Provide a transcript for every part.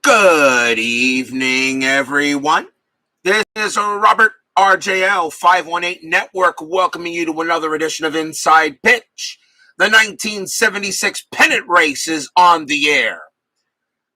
Good evening, everyone. This is Robert RJL 518 Network welcoming you to another edition of Inside Pitch. The 1976 Pennant race is on the air.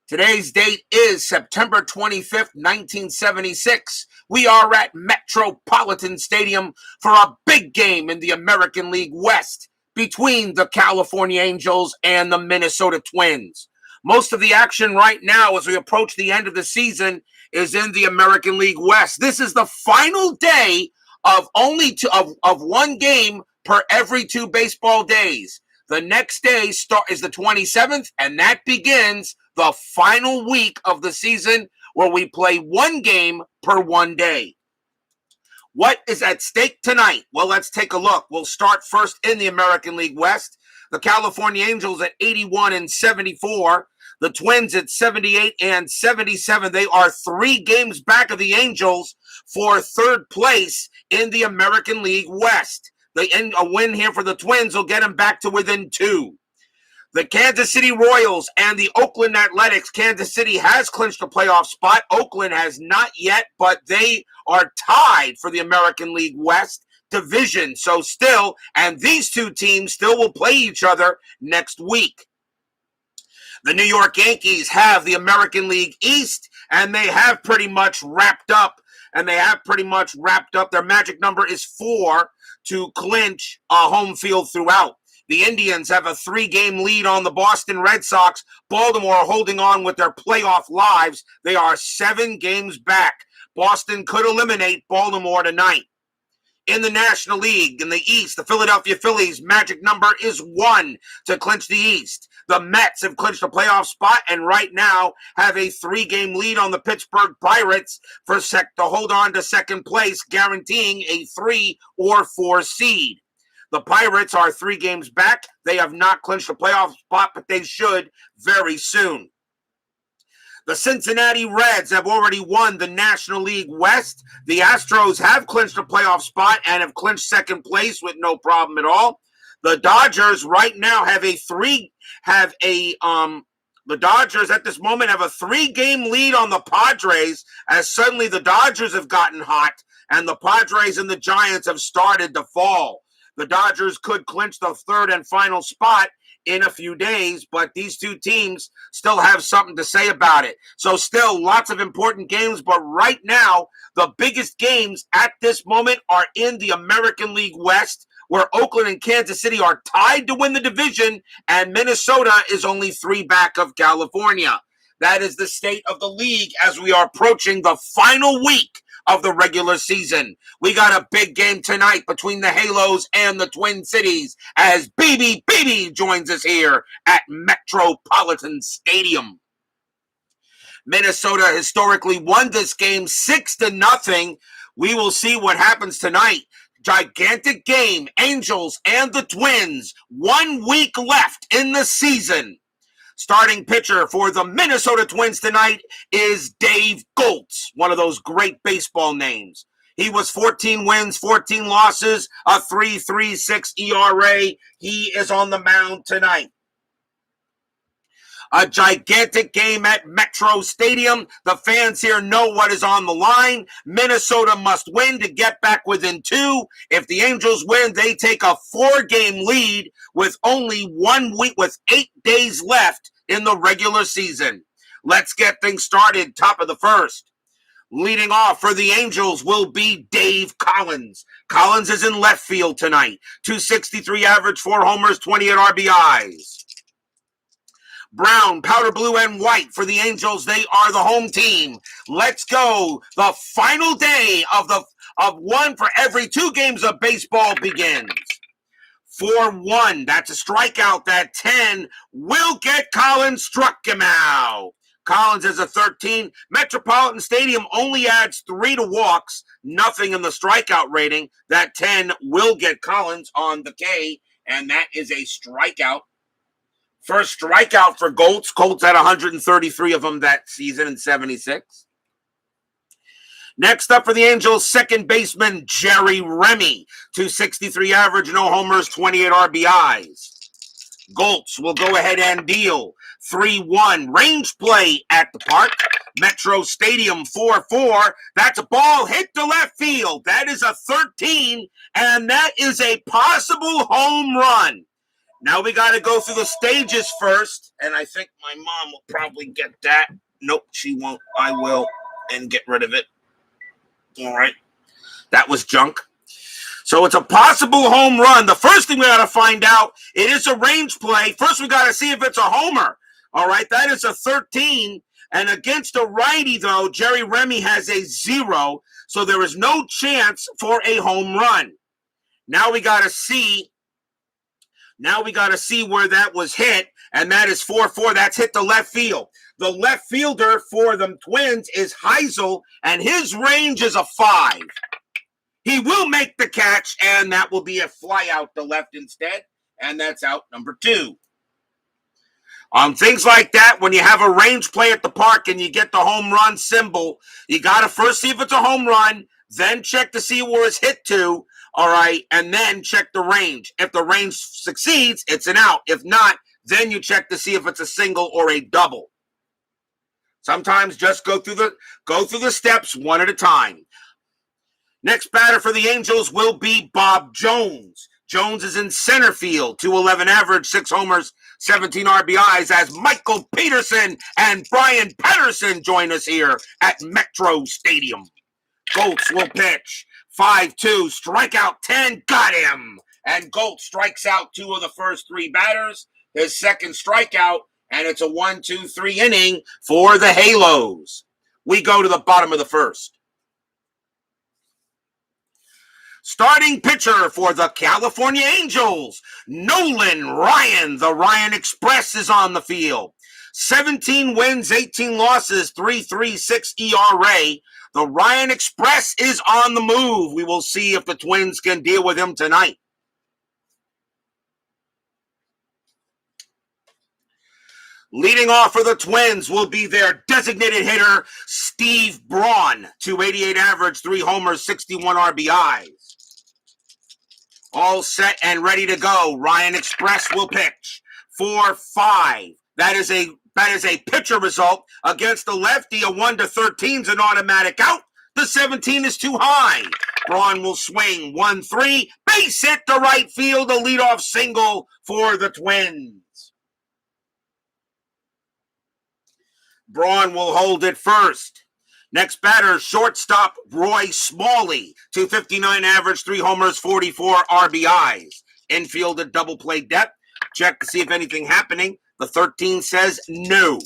Today's date is September 25th, 1976. We are at Metropolitan Stadium for a big game in the American League West between the California Angels and the Minnesota Twins. Most of the action right now as we approach the end of the season is in the American League West. This is the final day of one game per every 2 baseball days. The next day is the 27th, and that begins the final week of the season where we play 1 game per 1 day. What is at stake tonight? Well, let's take a look. We'll start first in the American League West. The California Angels at 81-74. The Twins at 78-77. They are 3 games back of the Angels for 3rd place in the American League West. A win here for the Twins will get them back to within 2. The Kansas City Royals and the Oakland Athletics. Kansas City has clinched a playoff spot. Oakland has not yet, but they are tied for the American League West division. So still, and these 2 teams still will play each other next week. The New York Yankees have the American League East, and they have pretty much wrapped up. Their magic number is 4 to clinch a home field throughout. The Indians have a 3-game lead on the Boston Red Sox. Baltimore holding on with their playoff lives. They are 7 games back. Boston could eliminate Baltimore tonight. In the National League, in the East, the Philadelphia Phillies' magic number is 1 to clinch the East. The Mets have clinched a playoff spot and right now have a 3-game lead on the Pittsburgh Pirates to hold on to second place, guaranteeing a 3 or 4 seed. The Pirates are 3 games back. They have not clinched a playoff spot, but they should very soon. The Cincinnati Reds have already won the National League West. The Astros have clinched a playoff spot and have clinched second place with no problem at all. The Dodgers right now the Dodgers at this moment have a 3-game lead on the Padres as suddenly the Dodgers have gotten hot and the Padres and the Giants have started to fall. The Dodgers could clinch the 3rd and final spot in a few days, but these 2 teams still have something to say about it. So still lots of important games, but right now the biggest games at this moment are in the American League West, where Oakland and Kansas City are tied to win the division, and Minnesota is only 3 back of California. That is the state of the league as we are approaching the final week of the regular season. We got a big game tonight between the Halos and the Twin Cities as BB joins us here at Metropolitan Stadium. Minnesota historically won this game 6-0. We will see what happens tonight. Gigantic game, Angels and the Twins, 1 week left in the season. Starting pitcher for the Minnesota Twins tonight is Dave Goltz, one of those great baseball names. He was 14 wins, 14 losses, a 3.36 ERA. He is on the mound tonight. A gigantic game at Metro Stadium. The fans here know what is on the line. Minnesota must win to get back within 2. If the Angels win, they take a 4-game lead with only 1 week, with 8 days left in the regular season. Let's get things started. Top of the 1st. Leading off for the Angels will be Dave Collins. Collins is in left field tonight. .263 average, 4 homers, 28 RBIs. Brown, powder blue, and white for the Angels. They are the home team. Let's go. The final day of 1 for every 2 games of baseball begins. 4-1. That's a strikeout. That 10 will get Collins. Struck him out. Collins is a 13. Metropolitan Stadium only adds 3 to walks. Nothing in the strikeout rating. That 10 will get Collins on the K, and that is a strikeout. First strikeout for Goltz. Goltz had 133 of them that season in 76. Next up for the Angels, second baseman Jerry Remy. .263 average, no homers, 28 RBIs. Goltz will go ahead and deal. 3-1. Range play at the park. Metro Stadium 4-4. That's a ball hit to left field. That is a 13, and that is a possible home run. Now we got to go through the stages first, and I think my mom will probably get that. Nope, she won't. I will, and get rid of it. All right. That was junk. So it's a possible home run. The first thing we got to find out, it is a range play. First, we got to see if it's a homer. All right, that is a 13. And against a righty, though, Jerry Remy has a 0. So there is no chance for a home run. Now we got to see. Now we got to see where that was hit. And that is 4-4. That's hit to left field. The left fielder for the Twins is Heisel, and his range is a 5. He will make the catch, and that will be a fly out to left instead, and that's out number 2. Things like that, when you have a range play at the park and you get the home run symbol, you got to first see if it's a home run, then check to see where it's hit to, all right, and then check the range. If the range succeeds, it's an out. If not, then you check to see if it's a single or a double. Sometimes just go through the steps one at a time. Next batter for the Angels will be Bob Jones. Jones is in center field, 211 average, 6 homers, 17 RBIs, as Michael Peterson and Brian Patterson join us here at Metro Stadium. Goltz will pitch. 5-2, strikeout 10, got him. And Goltz strikes out 2 of the first 3 batters. His second strikeout, and it's a 1-2-3 inning for the Halos. We go to the bottom of the first. Starting pitcher for the California Angels, Nolan Ryan. The Ryan Express is on the field. 17 wins, 18 losses, 3.36 ERA. The Ryan Express is on the move. We will see if the Twins can deal with him tonight. Leading off for the Twins will be their designated hitter, Steve Braun. 288 average, 3 homers, 61 RBIs. All set and ready to go. Ryan Express will pitch. 4-5. That is a pitcher result against the lefty. A 1-13 is an automatic out. The 17 is too high. Braun will swing. 1-3. Base hit to right field. A leadoff single for the Twins. Braun will hold it first. Next batter, shortstop Roy Smalley. 259 average, 3 homers, 44 RBIs. Infield at double play depth. Check to see if anything happening. The 13 says no.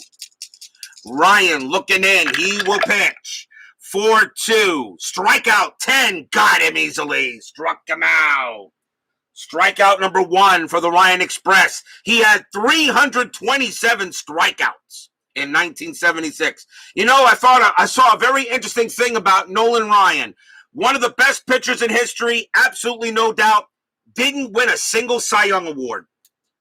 Ryan looking in. He will pitch. 4-2. Strikeout 10. Got him easily. Struck him out. Strikeout number 1 for the Ryan Express. He had 327 strikeouts in 1976. You know, I saw a very interesting thing about Nolan Ryan. One of the best pitchers in history, absolutely no doubt, didn't win a single Cy Young award.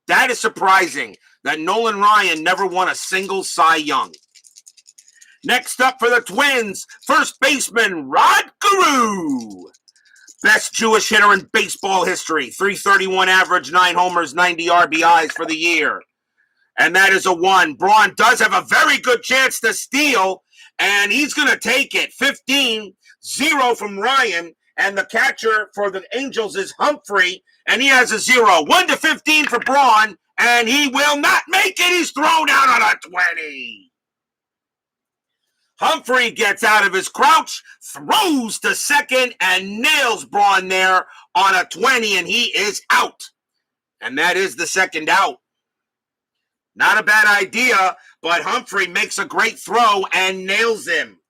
That is surprising that Nolan Ryan never won a single Cy Young. Next up for the Twins, first baseman Rod Carew. Best Jewish hitter in baseball history. 331 average, 9 homers, 90 RBIs for the year. And that is a 1. Braun does have a very good chance to steal, and he's going to take it. 15-0 from Ryan, and the catcher for the Angels is Humphrey, and he has a 0. 1-15 for Braun, and he will not make it. He's thrown out on a 20. Humphrey gets out of his crouch, throws to second, and nails Braun there on a 20, and he is out. And that is the second out. Not a bad idea, but Humphrey makes a great throw and nails him.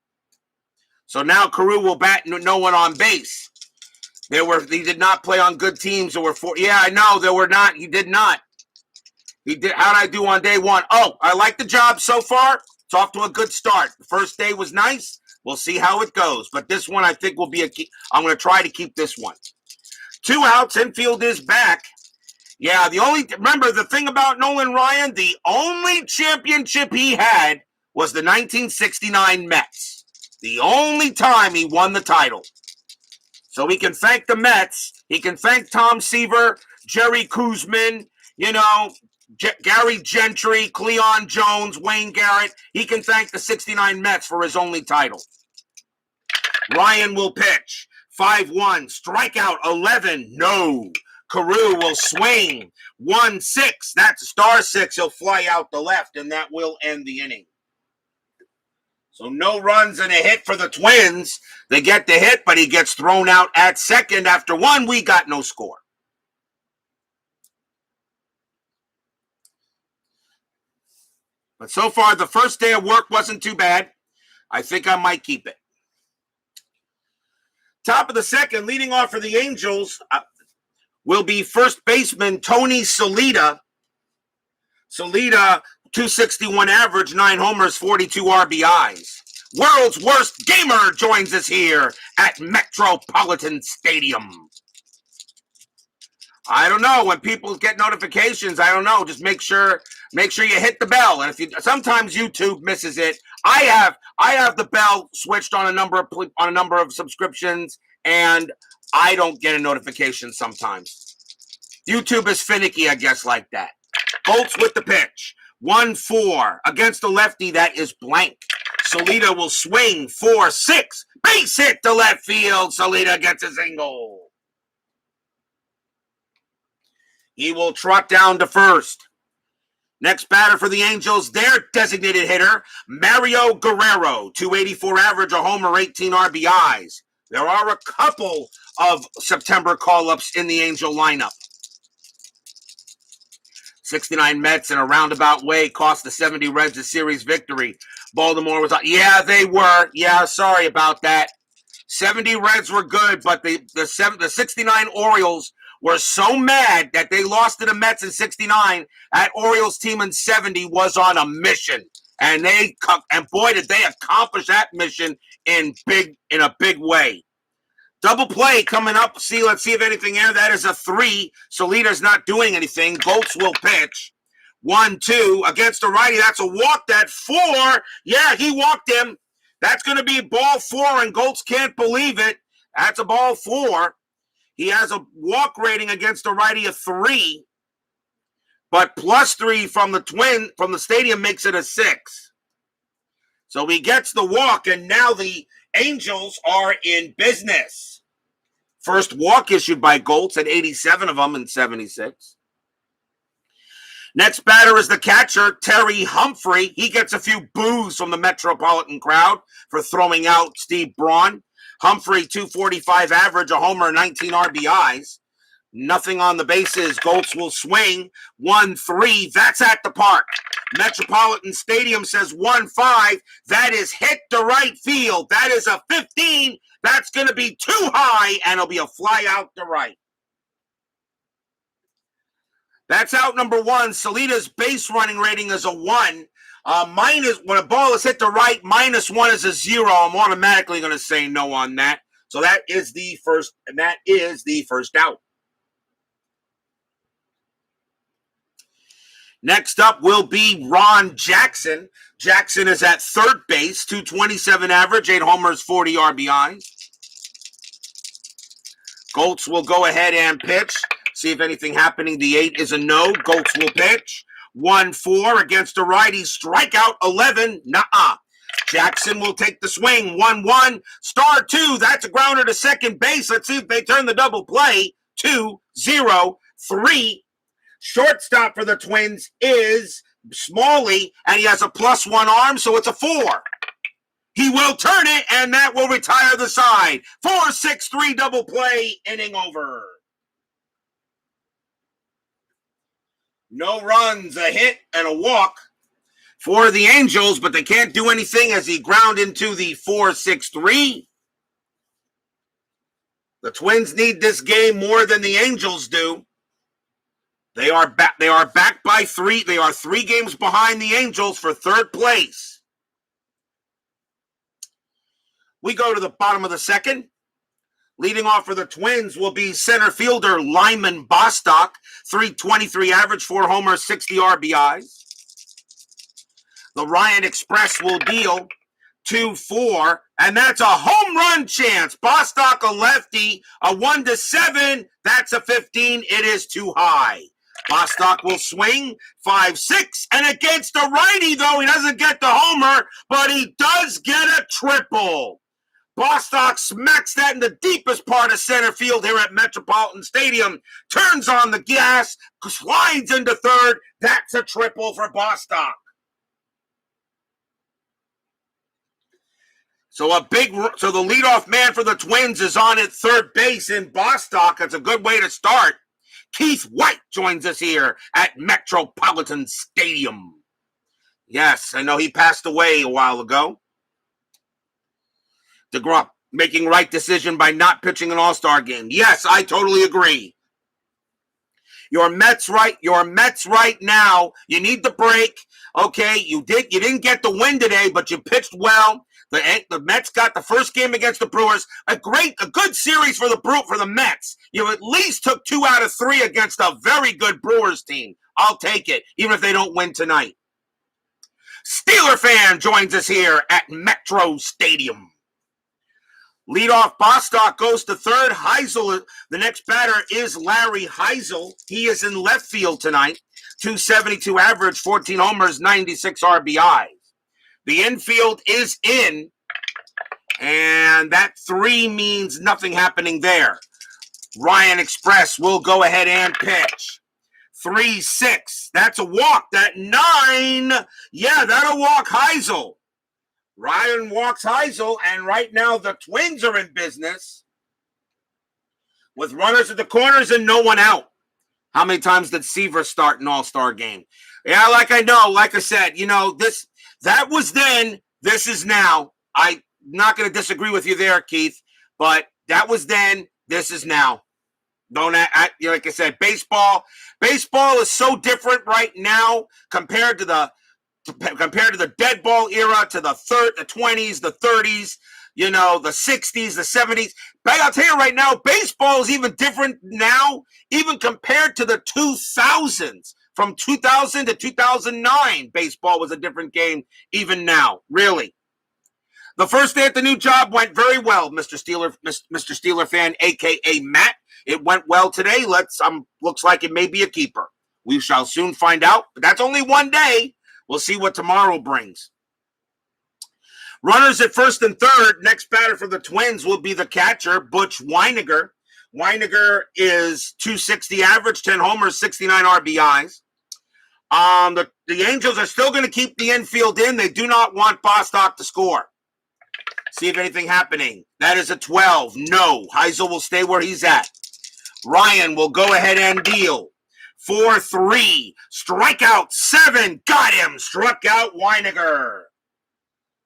So now Carew will bat no one on base. He did not play on good teams. There were 4. Yeah, I know there were not. He did not. He did. How'd I do on day 1? Oh, I like the job so far. It's off to a good start. The first day was nice. We'll see how it goes. But this one I think will be a key. I'm going to try to keep this one. 2 outs. Infield is back. Yeah, remember the thing about Nolan Ryan, the only championship he had was the 1969 Mets. The only time he won the title. So he can thank the Mets. He can thank Tom Seaver, Jerry Koosman, Gary Gentry, Cleon Jones, Wayne Garrett. He can thank the 69 Mets for his only title. Ryan will pitch. 5-1, strikeout 11, no. Carew will swing. 1-6, that's star 6. He'll fly out the left, and that will end the inning. So no runs and a hit for the Twins. They get the hit, but he gets thrown out at second. After 1, we got no score. But so far, the first day of work wasn't too bad. I think I might keep it. Top of the second, leading off for the Angels, will be first baseman Tony Salita. Salita, 261 average, 9 homers, 42 RBIs. World's worst gamer joins us here at Metropolitan Stadium. I don't know, when people get notifications, I don't know, just make sure you hit the bell. And if you sometimes YouTube misses it. I have the bell switched on a number of subscriptions, and I don't get a notification sometimes. YouTube is finicky, I guess, like that. Goltz with the pitch. 1-4 against the lefty. That is blank. Salita will swing. 4-6. Base hit to left field. Salita gets a single. He will trot down to first. Next batter for the Angels, their designated hitter, Mario Guerrero, 284 average, a homer, 18 RBIs. There are a couple of September call-ups in the Angel lineup. 69 Mets in a roundabout way cost the 70 Reds a series victory. Baltimore was like, yeah, they were. Yeah, sorry about that. 70 Reds were good, but the 69 Orioles were so mad that they lost to the Mets in 69. That Orioles team in 70 was on a mission. And boy, did they accomplish that mission in a big way. Double play coming up. Let's see if anything there. That is a 3. Salita's not doing anything. Goltz will pitch. 1-2 against the righty. That's a walk. That 4. Yeah, he walked him. That's going to be ball 4, and Goltz can't believe it. That's a ball 4. He has a walk rating against the righty of 3, but +3 from the stadium makes it a 6. So he gets the walk, and now the Angels are in business. First walk issued by Goltz at 87 of them in 76. Next batter is the catcher, Terry Humphrey. He gets a few boos from the Metropolitan crowd for throwing out Steve Braun. Humphrey, 245 average, a homer, 19 RBIs. Nothing on the bases. Goltz will swing. 1-3. That's at the park. Metropolitan Stadium says 1-5. That is hit to right field. That is a 15. That's going to be too high, and it'll be a fly out to right. That's out number 1. Salita's base running rating is a 1. When a ball is hit to right, -1 is a 0. I'm automatically going to say no on that. So that is the first out. Next up will be Ron Jackson. Jackson is at third base, 227 average, 8 homers, 40 RBIs. Goltz will go ahead and pitch. See if anything happening. The 8 is a no. Goltz will pitch. 1-4 against the righty. Strikeout 11. Nuh-uh. Jackson will take the swing. 1-1. Star 2. That's a grounder to second base. Let's see if they turn the double play. 2-0. 3. Shortstop for the Twins is Smalley, and he has a +1 arm, so it's a 4. He will turn it, and that will retire the side. 4-6-3 double play, inning over. No runs, a hit, and a walk for the Angels, but they can't do anything as he ground into the 4-6-3. The Twins need this game more than the Angels do. They are back by 3. They are 3 games behind the Angels for third place. We go to the bottom of the second. Leading off for the Twins will be center fielder Lyman Bostock, 323 average, 4 homers, 60 RBIs. The Ryan Express will deal 2-4, and that's a home run chance. Bostock, a lefty, a 1-7. That's a 15. It is too high. Bostock will swing 5-6, and against a righty, though, he doesn't get the homer, but he does get a triple. Bostock smacks that in the deepest part of center field here at Metropolitan Stadium, turns on the gas, slides into third. That's a triple for Bostock. So the leadoff man for the Twins is on at third base in Bostock. That's a good way to start. Keith White joins us here at Metropolitan Stadium. Yes, I know he passed away a while ago. DeGrom making right decision by not pitching an All-Star game. Yes, I totally agree. Your Mets right now. You need the break. Okay, you didn't get the win today, but you pitched well. The Mets got the first game against the Brewers. A good series for the Mets. You at least took 2 out of 3 against a very good Brewers team. I'll take it, even if they don't win tonight. Steeler fan joins us here at Metro Stadium. Leadoff Bostock goes to third. Heisel, the next batter is Larry Heisel. He is in left field tonight. 272 average, 14 homers, 96 RBIs. The infield is in, and that 3 means nothing happening there. Ryan Express will go ahead and pitch. 3-6. That's a walk. That 9. Yeah, that'll walk Heisel. Ryan walks Heisel, and right now the Twins are in business with runners at the corners and no one out. How many times did Seaver start an All-Star game? Yeah, like I said, that was then, this is now. I'm not going to disagree with you there, Keith, but that was then, this is now. Like I said, baseball is so different right now compared to the dead ball era, to the 20s, the 30s, the 60s, the 70s. But I'll tell you right now, baseball is even different now, even compared to the 2000s. From 2000 to 2009, baseball was a different game even now, really. The first day at the new job went very well, Mr. Steeler fan, a.k.a. Matt. It went well today. Looks like it may be a keeper. We shall soon find out, but that's only one day. We'll see what tomorrow brings. Runners at first and third. Next batter for the Twins will be the catcher, Butch Weiniger. Weiniger is 260 average, 10 homers, 69 RBIs. The Angels are still going to keep the infield in. They do not want Bostock to score. See if anything happening. That is a 12. No. Heisel will stay where he's at. Ryan will go ahead and deal. 4-3. Strikeout 7. Got him. Struck out Weiniger.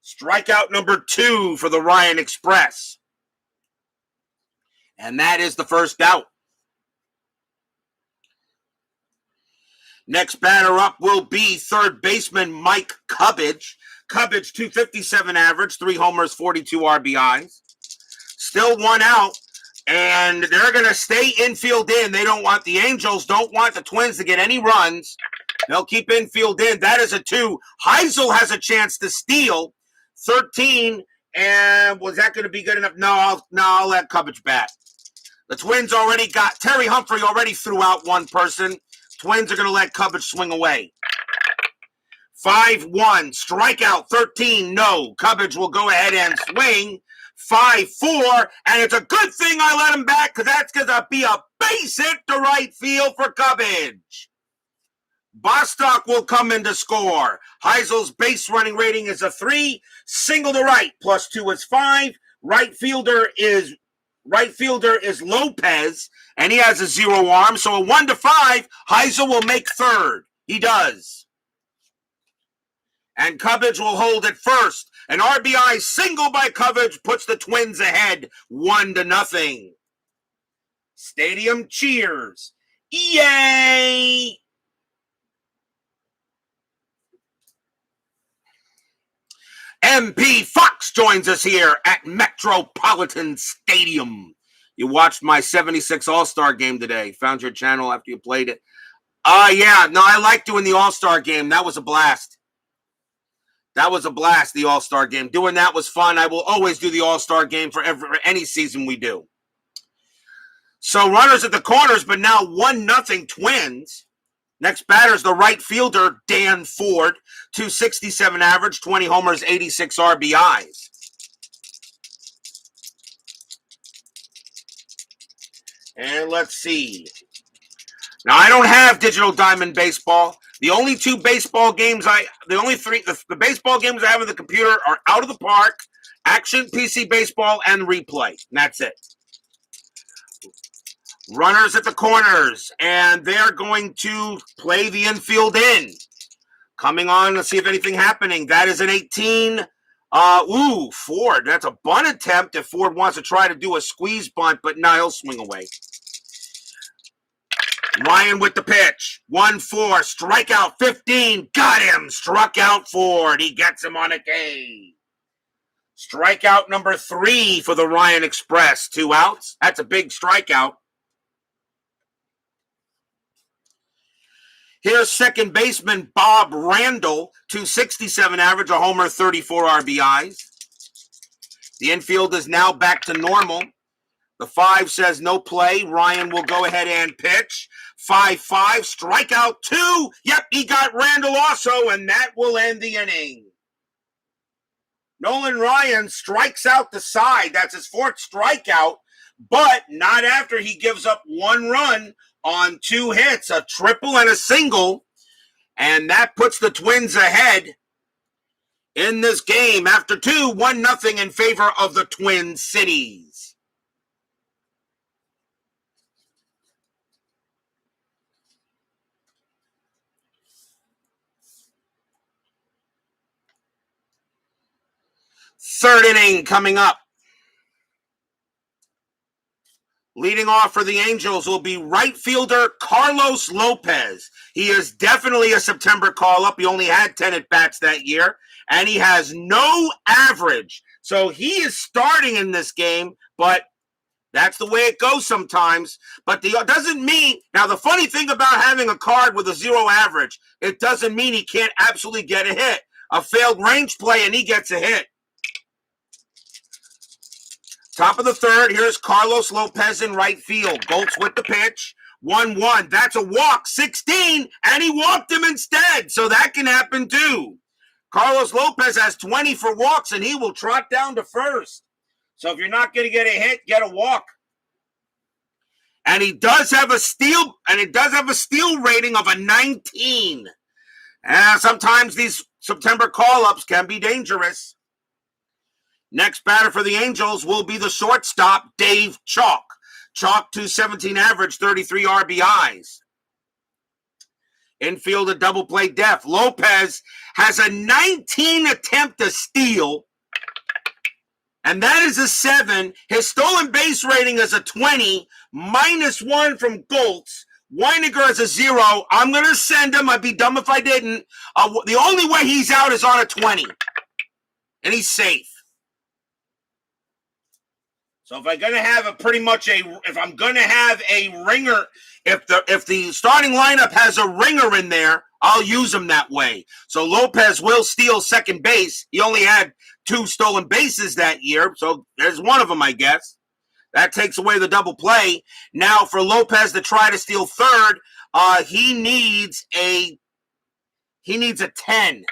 Strikeout number 2 for the Ryan Express. And that is the first out. Next batter up will be third baseman Mike Cubbage. Cubbage, 257 average, 3 homers, 42 RBIs. Still one out, and they're going to stay infield in. The Angels don't want the Twins to get any runs. They'll keep infield in. That is a 2. Heisel has a chance to steal. 13, and was that going to be good enough? No, I'll let Cubbage bat. The Twins already got, Terry Humphrey already threw out one person. Twins are going to let Cubbage swing away. 5-1, strikeout 13, no. Cubbage will go ahead and swing. 5-4, and it's a good thing I let him back because that's going to be a base hit to right field for Cubbage. Bostock will come in to score. Heisel's base running rating is a 3. Single to right, +2 is 5. Right fielder is Lopez, and he has a 0 arm. So a 1-5, Heisel will make third. He does. And Cubbage will hold at first. An RBI single by Cubbage puts the Twins ahead 1-0. Stadium cheers. Yay! MP Fox joins us here at Metropolitan Stadium. You watched my 76 All-Star game today. Found your channel after you played it. Yeah. No, I like doing the All-Star game. That was a blast. The All-Star game. Doing that was fun. I will always do the All-Star game for any season we do. So runners at the corners, but now 1-0 Twins. Next batter is the right fielder, Dan Ford. 267 average, 20 homers, 86 RBIs. And let's see. Now, I don't have Digital Diamond Baseball. The only two baseball games the baseball games I have on the computer are Out of the Park, Action PC Baseball, and Replay. And that's it. Runners at the corners, and they're going to play the infield in. Coming on, let's see if anything happening. That is an 18. Ford. That's a bunt attempt if Ford wants to try to do a squeeze bunt, but no, he'll swing away. Ryan with the pitch. 1-4. Strikeout 15. Got him. Struck out Ford. He gets him on a K. Strikeout number 3 for the Ryan Express. 2 outs. That's a big strikeout. Here's second baseman Bob Randall. 267 average, a homer, 34 RBIs. The infield is now back to normal. The 5 says no play. Ryan will go ahead and pitch. 5-5, strikeout 2. Yep, he got Randall also, and that will end the inning. Nolan Ryan strikes out the side. That's his 4th strikeout, but not after he gives up 1 run on 2 hits, a triple and a single, and that puts the Twins ahead in this game after 2, 1-0 in favor of the Twin Cities. Third inning coming up. Leading off for the Angels will be right fielder Carlos Lopez. He is definitely a September call-up. He only had 10 at-bats that year, and he has no average. So he is starting in this game, but that's the way it goes sometimes. But doesn't mean, now the funny thing about having a card with a 0 average, it doesn't mean he can't absolutely get a hit. A failed range play and he gets a hit. Top of the third, here's Carlos Lopez in right field. Goltz with the pitch. 1-1. That's a walk. 16, and he walked him instead. So that can happen too. Carlos Lopez has 20 for walks, and he will trot down to first. So if you're not going to get a hit, get a walk. And he does have a steal, and it does have a steal rating of a 19. And sometimes these September call-ups can be dangerous. Next batter for the Angels will be the shortstop, Dave Chalk. Chalk 217 average, 33 RBIs. Infield a double play def. Lopez has a 19 attempt to steal, and that is a 7. His stolen base rating is a 20, -1 from Goltz. Weiniger is a 0. I'm going to send him. I'd be dumb if I didn't. The only way he's out is on a 20, and he's safe. So if I'm going to have a ringer, if the starting lineup has a ringer in there, I'll use him that way. So Lopez will steal second base. He only had 2 stolen bases that year, so there's one of them, I guess. That takes away the double play. Now for Lopez to try to steal third, he needs a 10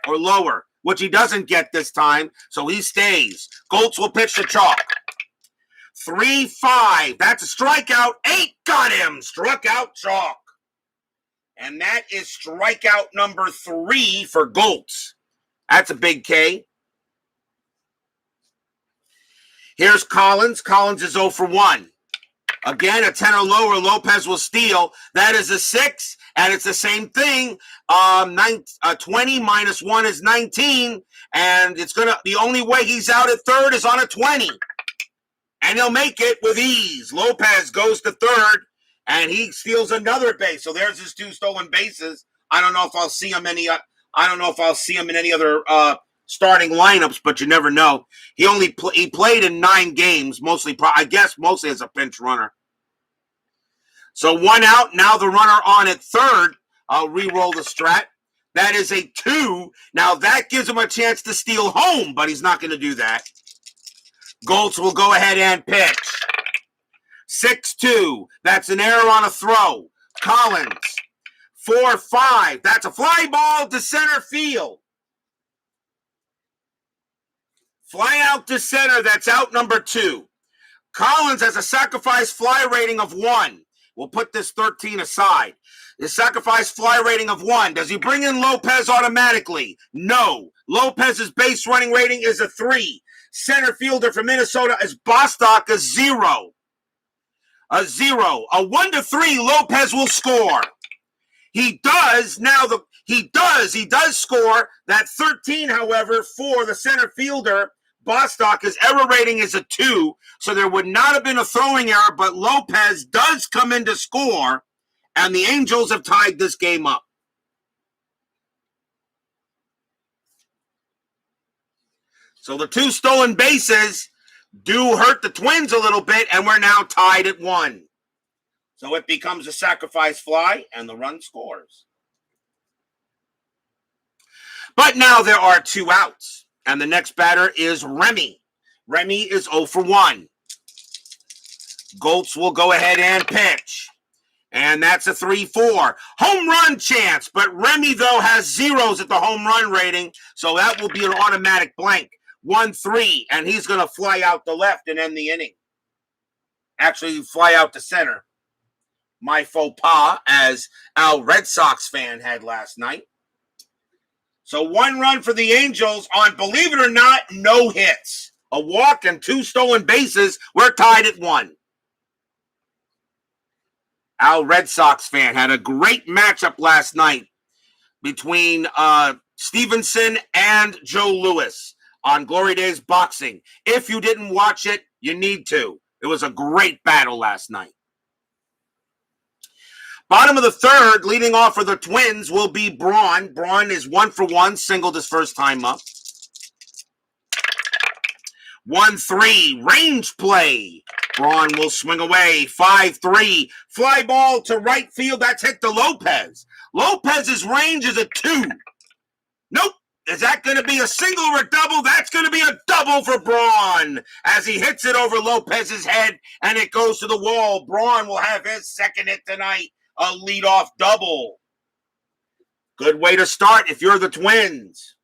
or lower, which he doesn't get this time, so he stays. Goltz will pitch to Chalk. 3-5. That's a strikeout. 8. Got him. Struck out Chalk. And that is strikeout number 3 for Goltz. That's a big K. Here's Collins. Collins is 0 for 1. Again, a 10 or lower, Lopez will steal. That is a 6, and it's the same thing. 20 -1 is 19, and the only way he's out at third is on a 20. And he'll make it with ease. Lopez goes to third, and he steals another base. So there's his 2 stolen bases. I don't know if I'll see him in any other starting lineups, but you never know. He played in 9 games, mostly as a pinch runner. So 1 out. Now the runner on at third. I'll re-roll the strat. That is a 2. Now that gives him a chance to steal home, but he's not going to do that. Goltz will go ahead and pitch. 6-2. That's an error on a throw. Collins. 4-5. That's a fly ball to center field. Fly out to center. That's out number 2. Collins has a sacrifice fly rating of 1. We'll put this 13 aside. His sacrifice fly rating of 1. Does he bring in Lopez automatically? No. Lopez's base running rating is a 3. Center fielder for Minnesota is Bostock, a 0. A 0. A 1-3, Lopez will score. He does score. That 13, however, for the center fielder, Bostock, his error rating is a 2, so there would not have been a throwing error, but Lopez does come in to score, and the Angels have tied this game up. So the 2 stolen bases do hurt the Twins a little bit, and we're now tied at 1. So it becomes a sacrifice fly, and the run scores. But now there are 2 outs, and the next batter is Remy. Remy is 0 for 1. Goltz will go ahead and pitch. And that's a 3-4. Home run chance, but Remy, though, has 0s at the home run rating, so that will be an automatic blank. 1-3, and he's going to fly out to left and end the inning. Actually, fly out to center. My faux pas, as our Red Sox fan had last night. So 1 run for the Angels on, believe it or not, no hits. A walk and 2 stolen bases. We're tied at 1. Our Red Sox fan had a great matchup last night between Stevenson and Joe Louis on Glory Days Boxing. If you didn't watch it, you need to. It was a great battle last night. Bottom of the 3rd, leading off for the Twins will be Braun. Braun is 1 for 1, singled his first time up. 1-3, range play. Braun will swing away. 5-3, fly ball to right field. That's hit to Lopez. Lopez's range is a 2. Nope. Is that going to be a single or a double? That's going to be a double for Braun as he hits it over Lopez's head, and it goes to the wall. Braun will have his second hit tonight, a leadoff double. Good way to start if you're the Twins.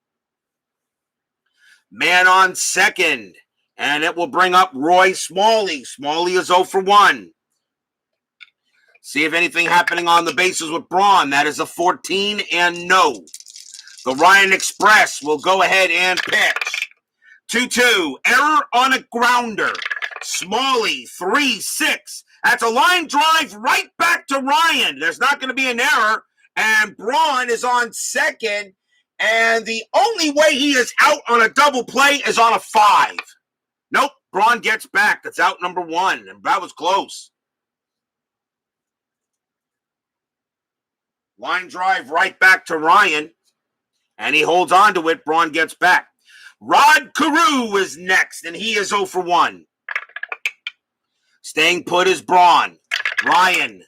Man on second, and it will bring up Roy Smalley. Smalley is 0 for 1. See if anything happening on the bases with Braun. That is a 14 and no. The Ryan Express will go ahead and pitch. 2-2, error on a grounder. Smalley, 3-6. That's a line drive right back to Ryan. There's not going to be an error, and Braun is on second, and the only way he is out on a double play is on a 5. Nope, Braun gets back. That's out number 1, and that was close. Line drive right back to Ryan. And he holds on to it. Braun gets back. Rod Carew is next, and he is 0 for 1. Staying put is Braun. Ryan,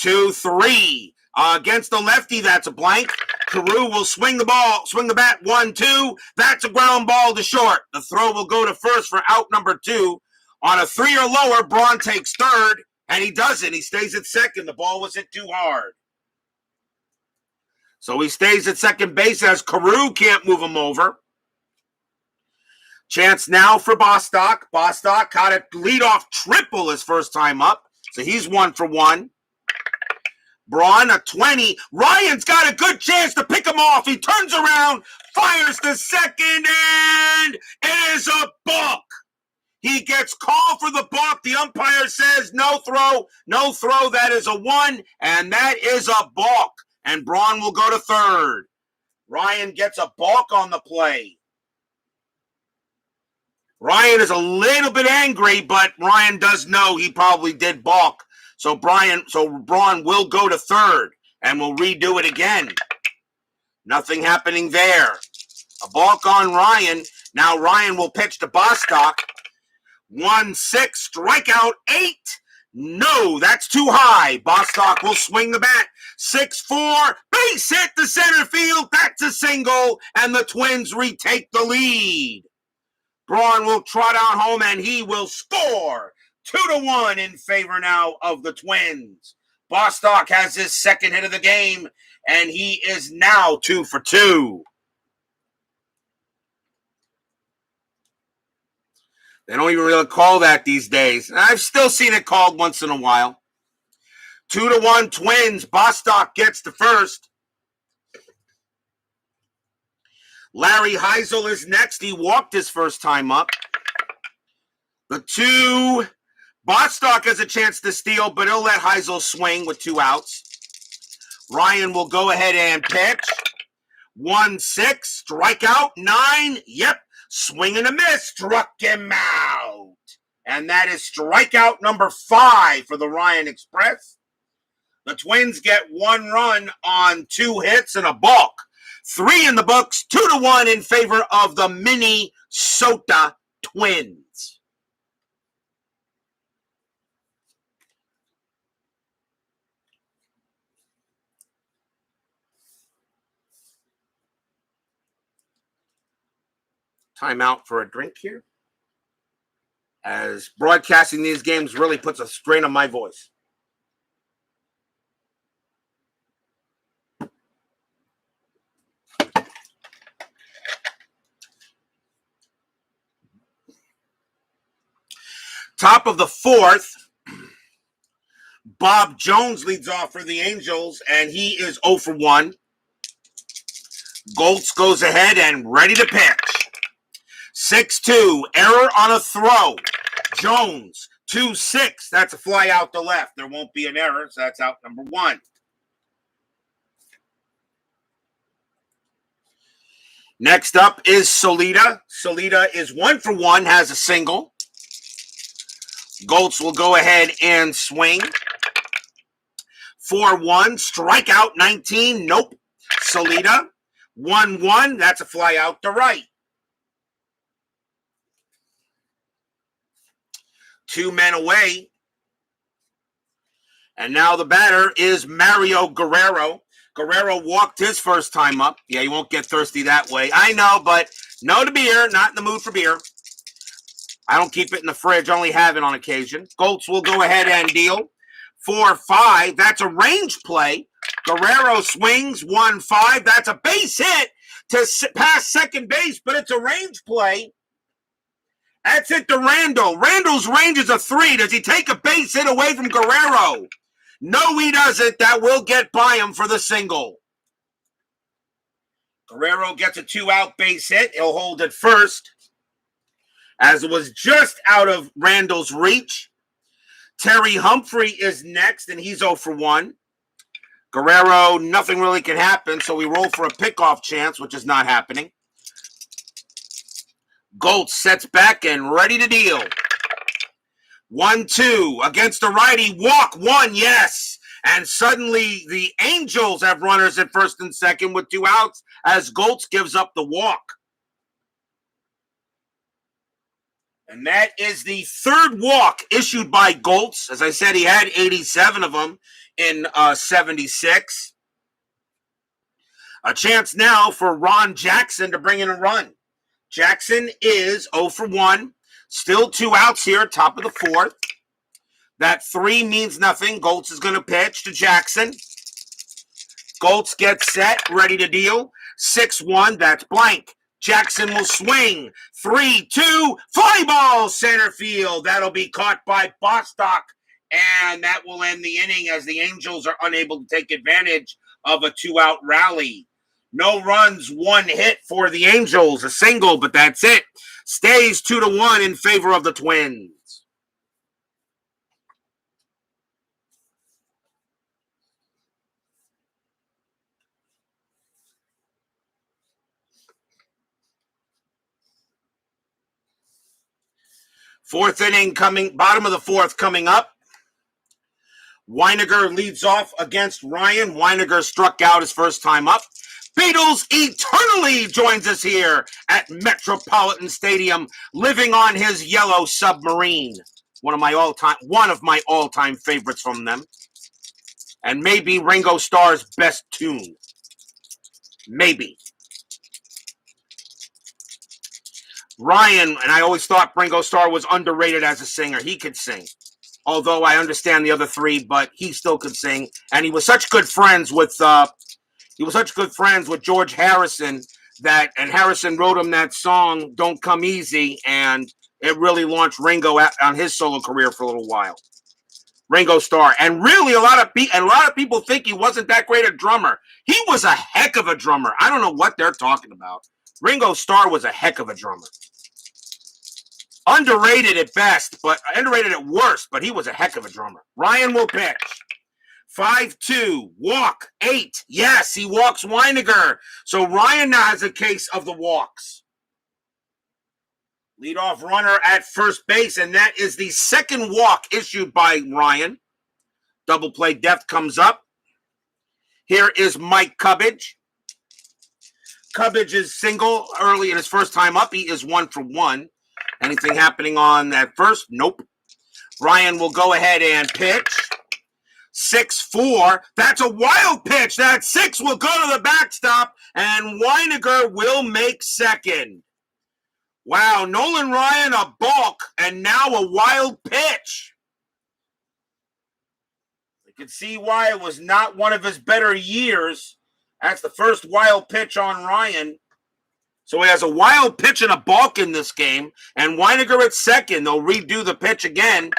2-3. Against the lefty, that's a blank. Carew will swing the bat, 1-2. That's a ground ball to short. The throw will go to first for out number 2. On a 3 or lower, Braun takes third, and he doesn't. He stays at second. The ball was hit too hard. So he stays at second base as Carew can't move him over. Chance now for Bostock. Bostock caught a leadoff triple his first time up. So he's 1 for 1. Braun, a 20. Ryan's got a good chance to pick him off. He turns around, fires to second, and it is a balk. He gets called for the balk. The umpire says no throw. No throw. That is a 1, and that is a balk. And Braun will go to third. Ryan gets a balk on the play. Ryan is a little bit angry, but Ryan does know he probably did balk. So Braun will go to third, and we'll redo it again. Nothing happening there. A balk on Ryan. Now Ryan will pitch to Bostock. 1-6, strikeout 8. No, that's too high. Bostock will swing the bat. 6-4, base hit to center field. That's a single, and the Twins retake the lead. Braun will trot out home, and he will score. 2-1 in favor now of the Twins. Bostock has his second hit of the game, and he is now 2 for 2. They don't even really call that these days. I've still seen it called once in a while. 2-1 Twins. Bostock gets the first. Larry Heisel is next. He walked his first time up. The 2. Bostock has a chance to steal, but he'll let Heisel swing with 2 outs. Ryan will go ahead and pitch. 1-6. Strikeout. 9. Yep. Swing and a miss. Struck him out. And that is strikeout number 5 for the Ryan Express. The Twins get 1 run on 2 hits and a balk. 3 in the books. 2-1 in favor of the Minnesota Twins. Timeout for a drink here, as broadcasting these games really puts a strain on my voice. Top of the 4th, Bob Jones leads off for the Angels, and he is 0 for 1. Goltz goes ahead and ready to pitch. 6-2, error on a throw. Jones, 2-6. That's a fly out to left. There won't be an error, so that's out number 1. Next up is Solita. Solita is 1 for 1, has a single. Goltz will go ahead and swing. 4-1, strikeout 19. Nope. Solita, 1-1. That's a fly out to right. 2 men away. And now the batter is Mario Guerrero. Guerrero walked his first time up. Yeah, you won't get thirsty that way. I know, but no to beer. Not in the mood for beer. I don't keep it in the fridge. Only have it on occasion. Goltz will go ahead and deal. 4-5. That's a range play. Guerrero swings. 1-5. That's a base hit to pass second base, but it's a range play. That's it to Randall. Randall's range is a 3. Does he take a base hit away from Guerrero? No, he doesn't. That will get by him for the single. Guerrero gets a 2-out base hit. He'll hold it first, as it was just out of Randall's reach. Terry Humphrey is next, and he's 0 for 1. Guerrero, nothing really can happen, so we roll for a pickoff chance, which is not happening. Goltz sets back and ready to deal. 1-2 against the righty. Walk 1, yes. And suddenly the Angels have runners at first and second with 2 outs as Goltz gives up the walk. And that is the 3rd walk issued by Goltz. As I said, he had 87 of them in 76. A chance now for Ron Jackson to bring in a run. Jackson is 0 for 1. Still 2 outs here, top of the 4th. That 3 means nothing. Goltz is going to pitch to Jackson. Goltz gets set, ready to deal. 6-1, that's blank. Jackson will swing. 3-2, fly ball, center field. That'll be caught by Bostock, and that will end the inning as the Angels are unable to take advantage of a 2-out rally. No runs, 1 hit for the Angels, a single, but that's it. Stays 2-1 in favor of the Twins. Fourth inning coming, bottom of the 4th coming up. Weiniger leads off against Ryan. Weiniger struck out his first time up. Beatles Eternally joins us here at Metropolitan Stadium, living on his yellow submarine. One of my all-time favorites from them. And maybe Ringo Starr's best tune. Maybe. Ryan, and I always thought Ringo Starr was underrated as a singer. He could sing. Although I understand the other three, but he still could sing. And he was such good friends with George Harrison and Harrison wrote him that song "Don't Come Easy," and it really launched Ringo on his solo career for a little while. Ringo Starr, and really a lot of people think he wasn't that great a drummer. He was a heck of a drummer. I don't know what they're talking about. Ringo Starr was a heck of a drummer. Underrated at best, but underrated at worst, but he was a heck of a drummer. Ryan will pitch. 5-2, walk, 8. Yes, he walks Weiniger. So Ryan now has a case of the walks. Leadoff runner at first base, and that is the second walk issued by Ryan. Double play depth comes up. Here is Mike Cubbage. Cubbage is single early in his first time up. He is 1 for 1. Anything happening on that first? Nope. Ryan will go ahead and pitch. 6-4. That's a wild pitch. That 6 will go to the backstop, and Weiniger will make second. Wow, Nolan Ryan a balk, and now a wild pitch. You can see why it was not one of his better years. That's the first wild pitch on Ryan. So he has a wild pitch and a balk in this game, and Weiniger at second. They'll redo the pitch again,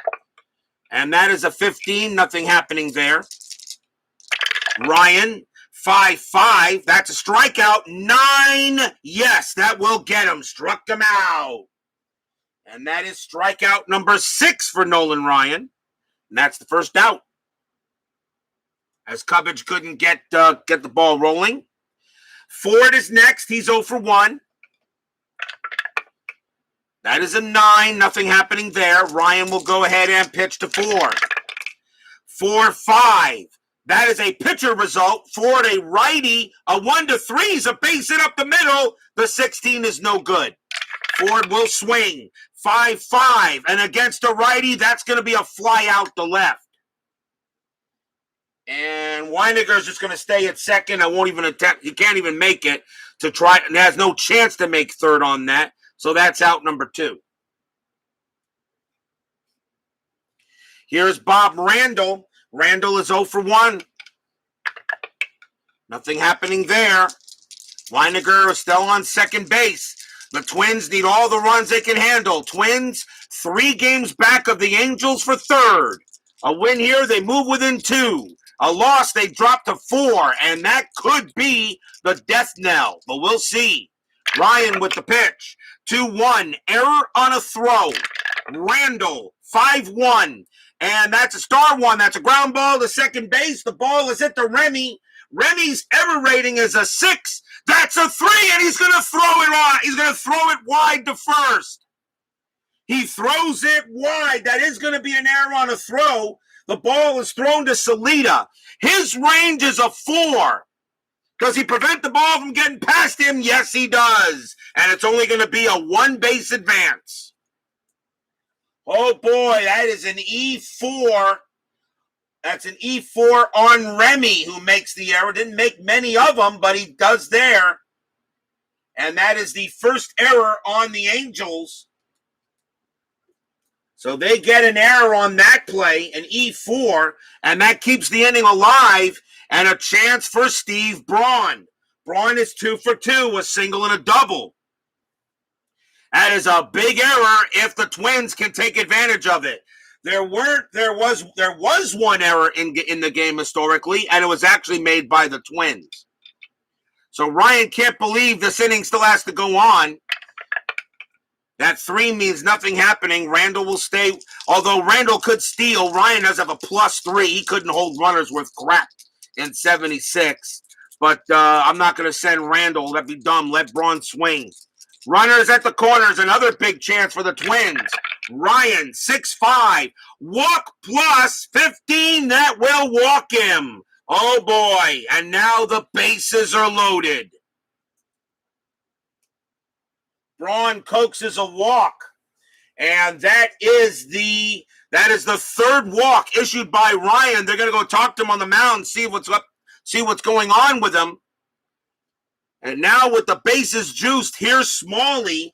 and that is a 15. Nothing happening there. Ryan, 5-5. That's a strikeout. 9. Yes, that will get him. Struck him out. And that is strikeout number 6 for Nolan Ryan. And that's the first out. As Cubbage couldn't get the ball rolling. Ford is next. He's 0 for 1. That is a 9. Nothing happening there. Ryan will go ahead and pitch to Ford. 4-5. That is a pitcher result. Ford, a righty, a 1-3 is a base hit up the middle. The 16 is no good. Ford will swing. 5-5. And against a righty, that's going to be a fly out the left. And Weiniger's just going to stay at second. I won't even attempt. He can't even make it to try. And has no chance to make third on that. So that's out number 2. Here's Bob Randall. Randall is 0 for 1. Nothing happening there. Weiniger is still on second base. The Twins need all the runs they can handle. Twins, 3 games back of the Angels for third. A win here, they move within 2. A loss, they drop to 4. And that could be the death knell. But we'll see. Ryan with the pitch. 2-1. Error on a throw. Randall, 5-1. And that's a star one. That's a ground ball to second base. The ball is hit to Remy. Remy's error rating is a 6. That's a 3, and he's going to throw it on. He's going to throw it wide to first. He throws it wide. That is going to be an error on a throw. The ball is thrown to Salita. His range is a 4. Does he prevent the ball from getting past him? Yes, he does. And it's only going to be a 1-base advance. Oh, boy, that is an E4. That's an E4 on Remy, who makes the error. Didn't make many of them, but he does there. And that is the first error on the Angels. So they get an error on that play, an E4, and that keeps the inning alive and a chance for Steve Braun. Braun is 2 for 2, a single and a double. That is a big error if the Twins can take advantage of it. There was one error in the game historically, and it was actually made by the Twins. So Ryan can't believe this inning still has to go on. That 3 means nothing happening. Randall will stay. Although Randall could steal, Ryan does have a +3. He couldn't hold runners worth crap in 76. But I'm not going to send Randall. That'd be dumb. Let Braun swing. Runners at the corners, another big chance for the Twins. Ryan, 6-5. Walk plus 15. That will walk him. Oh, boy. And now the bases are loaded. Braun coaxes a walk. And that is the third walk issued by Ryan. They're going to go talk to him on the mound, see what's going on with him. And now with the bases juiced, here's Smalley.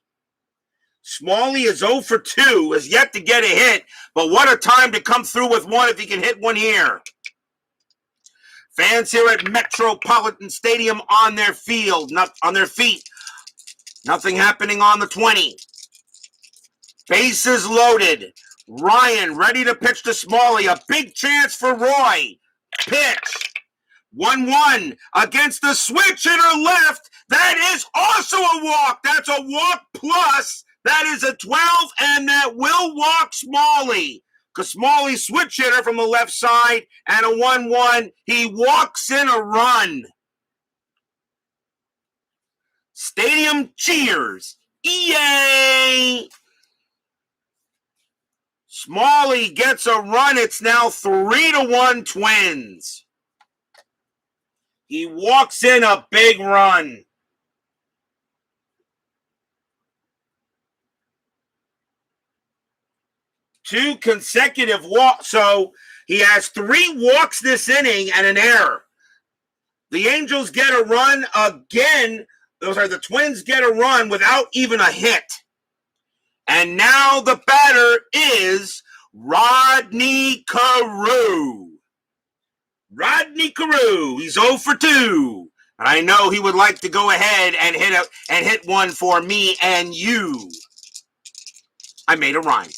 Smalley is 0 for 2, has yet to get a hit, but what a time to come through with one if he can hit one here. Fans here at Metropolitan Stadium on their field, not on their feet. Nothing happening on the 20. Bases loaded. Ryan ready to pitch to Smalley. A big chance for Roy. Pitch. 1-1 against the switch hitter left. That is also a walk. That's a walk plus. That is a 12, and that will walk Smalley. Because Smalley switch hitter from the left side, and a 1-1. He walks in a run. Stadium cheers. Yay! Smalley gets a run. It's now 3-1 Twins. He walks in a big run. Two consecutive walks. So he has 3 walks this inning and an error. The Angels get a run again. The Twins get a run without even a hit. And now the batter is Rodney Carew. Rodney Carew. He's 0 for 2. And I know he would like to go ahead and hit one for me and you. I made a rhyme.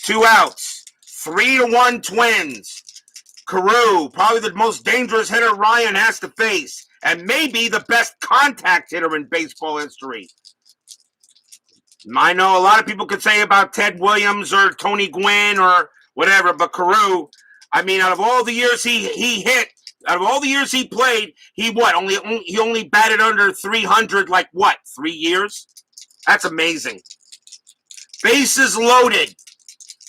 2 outs. 3-1 Twins. Carew, probably the most dangerous hitter Ryan has to face, and maybe the best contact hitter in baseball history. I know a lot of people could say about Ted Williams or Tony Gwynn or whatever, but Carew, I mean, out of all the years he hit, out of all the years he played, he only batted under 300 like what, 3 years? That's amazing. Bases loaded.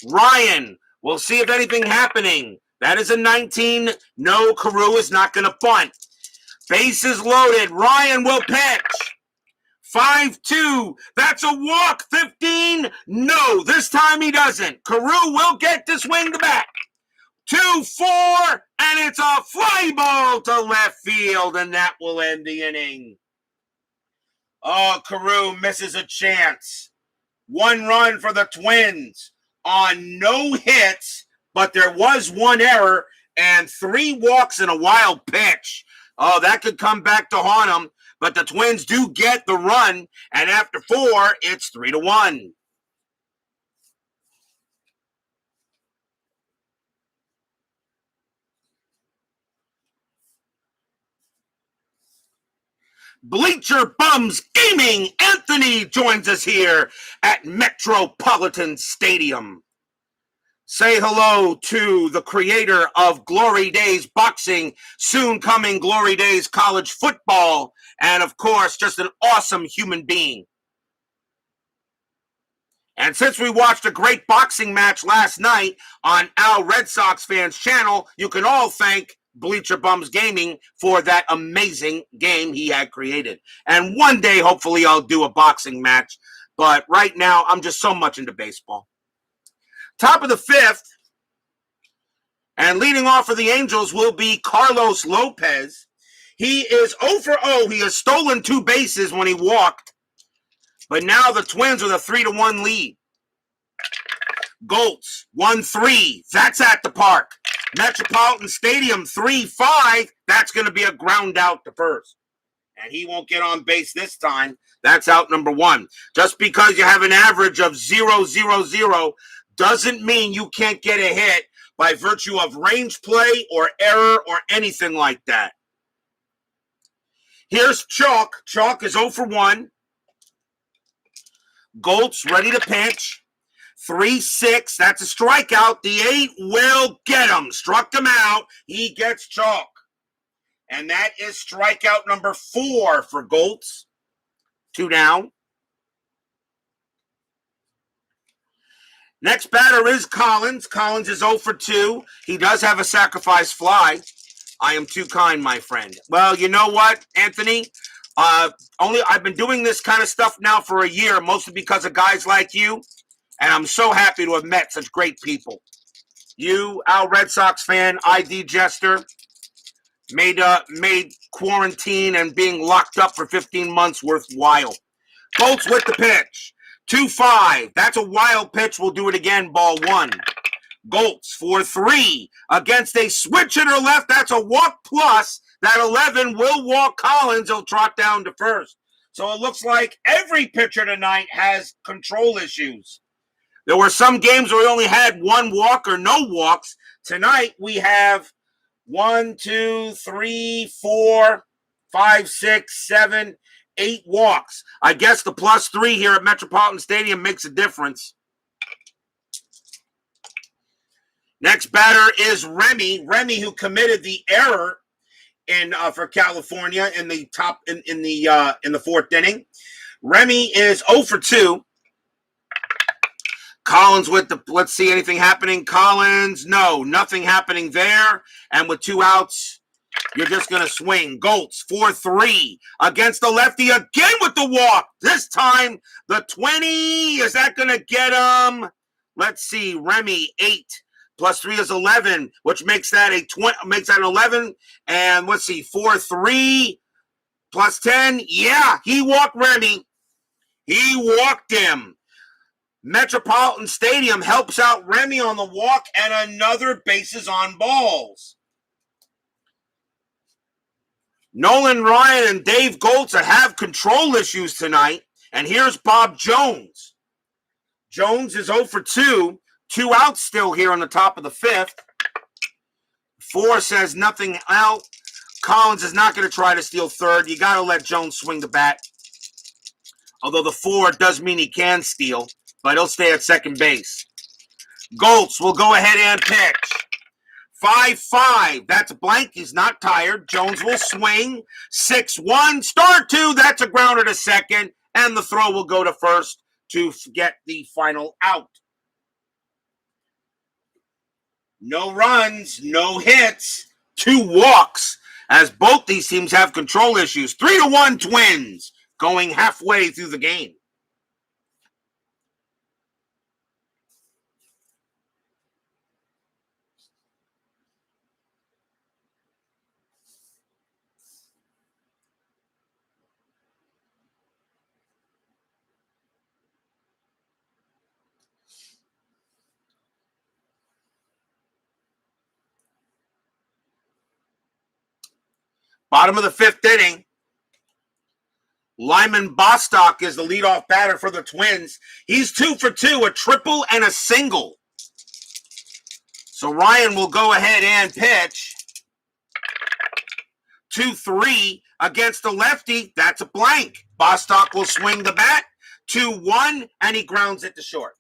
Ryan, we'll see if anything happening. That is a 19. No, Carew is not going to bunt. Bases loaded. Ryan will pitch. 5-2. That's a walk. 15. No, this time he doesn't. Carew will get to swing the bat. 2-4, and it's a fly ball to left field, and that will end the inning. Oh, Carew misses a chance. 1 run for the Twins on no hits, but there was 1 error and 3 walks and a wild pitch. Oh, that could come back to haunt them, but the Twins do get the run, and after 4, it's 3-1. Bleacher Bums Gaming Anthony joins us here at Metropolitan Stadium. Say hello to the creator of Glory Days Boxing, soon coming Glory Days College Football, and of course, just an awesome human being. And since we watched a great boxing match last night on our Red Sox fans channel, you can all thank Bleacher Bums Gaming for that amazing game he had created. And one day, hopefully, I'll do a boxing match. But right now, I'm just so much into baseball. Top of the 5th, and leading off for the Angels will be Carlos Lopez. He is 0 for 0. He has stolen 2 bases when he walked. But now the Twins with a 3-1 lead. Goltz, 1-3. That's at the park. Metropolitan Stadium, 3-5. That's going to be a ground out to first. And he won't get on base this time. That's out number 1. Just because you have an average of 0-0-0 doesn't mean you can't get a hit by virtue of range play or error or anything like that. Here's Chalk. Chalk is 0 for 1. Goltz ready to pitch. 3-6. That's a strikeout. The 8 will get him. Struck him out. He gets Chalk. And that is strikeout number 4 for Goltz. 2 down. Next batter is Collins. Collins is 0 for 2. He does have a sacrifice fly. I am too kind, my friend. Well, you know what, Anthony? I've been doing this kind of stuff now for a year, mostly because of guys like you. And I'm so happy to have met such great people. You, our Red Sox fan, ID Jester, made quarantine and being locked up for 15 months worthwhile. Goltz with the pitch. 2-5. That's a wild pitch. We'll do it again. Ball 1. Goltz for 3 against a switch hitter left. That's a walk plus. That 11 will walk Collins. He'll trot down to first. So it looks like every pitcher tonight has control issues. There were some games where we only had one walk or no walks. Tonight we have 1, 2, 3, 4, 5, 6, 7, 8 walks. I guess the +3 here at Metropolitan Stadium makes a difference. Next batter is Remy. Remy, who committed the error for California in the in the 4th inning. Remy is 0 for 2. Collins with the, let's see, anything happening? Collins, no, nothing happening there. And with 2 outs, you're just going to swing. Goltz for 3 against the lefty again with the walk. This time, the 20, is that going to get him? Let's see, Remy, 8 plus 3 is 11, which makes that makes that an 11. And let's see, 4, 3 plus 10. Yeah, he walked Remy. He walked him. Metropolitan Stadium helps out Remy on the walk and another bases on balls. Nolan Ryan and Dave Goltz have control issues tonight. And here's Bob Jones. Jones is 0 for 2. 2 outs still here on the top of the 5th. 4 says nothing out. Collins is not going to try to steal 3rd. You got to let Jones swing the bat. Although the 4 does mean he can steal, but he'll stay at second base. Goltz will go ahead and pitch. 5-5. That's a blank. He's not tired. Jones will swing. 6-1. Start 2. That's a grounder to second. And the throw will go to first to get the final out. No runs, no hits, 2 walks, as both these teams have control issues. 3-1 Twins going halfway through the game. Bottom of the 5th inning. Lyman Bostock is the leadoff batter for the Twins. He's 2 for 2, a triple and a single. So Ryan will go ahead and pitch. 2-3 against the lefty. That's a blank. Bostock will swing the bat. 2-1, and he grounds it to short.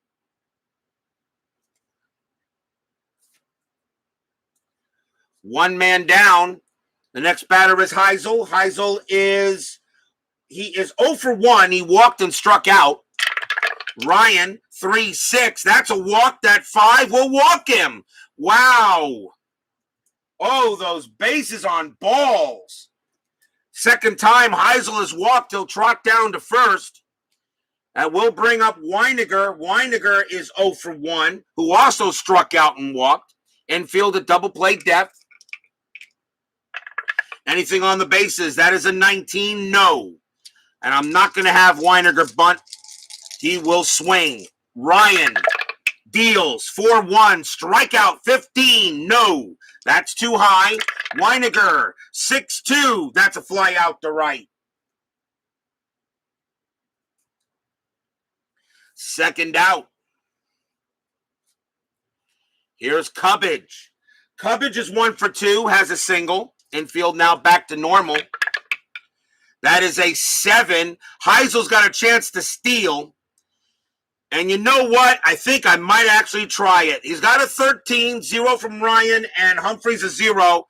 One man down. The next batter is Heisel. Heisel is 0 for 1. He walked and struck out. Ryan, 3-6. That's a walk. That 5 will walk him. Wow. Oh, those bases on balls. Second time Heisel has walked. He'll trot down to first. And we'll bring up Weiniger. Weiniger is 0 for 1, who also struck out and walked. Infield at double play depth. Anything on the bases? That is a 19, no. And I'm not going to have Weiniger bunt. He will swing. Ryan deals 4-1, strikeout 15, no. That's too high. Weiniger, 6-2. That's a fly out to right. Second out. Here's Cubbage. Cubbage is 1 for 2, has a single. Infield now back to normal. That is a 7. Heisel's got a chance to steal. And you know what? I think I might actually try it. He's got a 13, 0 from Ryan, and Humphrey's a 0.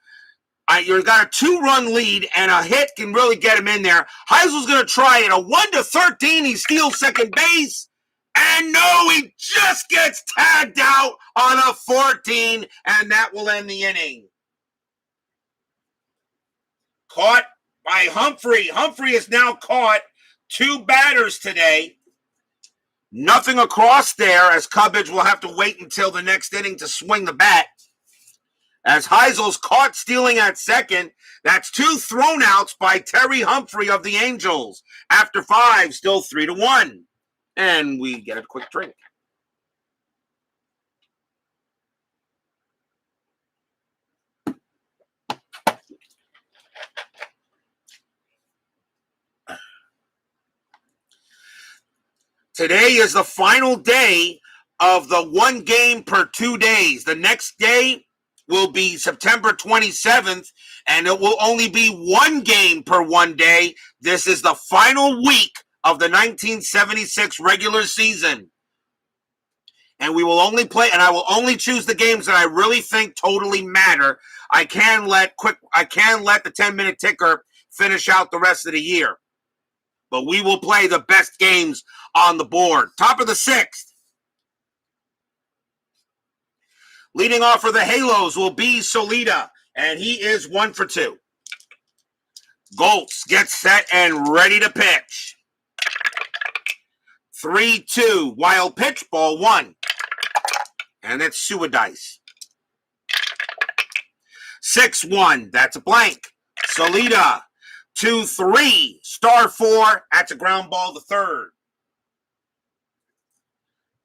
You've got a 2-run lead, and a hit can really get him in there. Heisel's going to try it. A 1-13, he steals second base. And no, he just gets tagged out on a 14, and that will end the inning. Caught by Humphrey. Humphrey is now caught 2 batters today. Nothing across there, as Cubbage will have to wait until the next inning to swing the bat. As Heisel's caught stealing at second, that's 2 thrown outs by Terry Humphrey of the Angels. After 5, still 3-1. And we get a quick drink. Today is the final day of the 1 game per 2 days. The next day will be September 27th, and it will only be 1 game per 1 day. This is the final week of the 1976 regular season. And we will only play, and I will only choose the games that I really think totally matter. I can let the 10-minute ticker finish out the rest of the year. But we will play the best games on the board. Top of the 6th. Leading off for the Halos will be Solita, and he is 1 for 2. Goltz gets set and ready to pitch. 3-2. Wild pitch, ball 1. And that's Suadice. 6-1. That's a blank. Solita. 2-3. Star 4. That's a ground ball to third.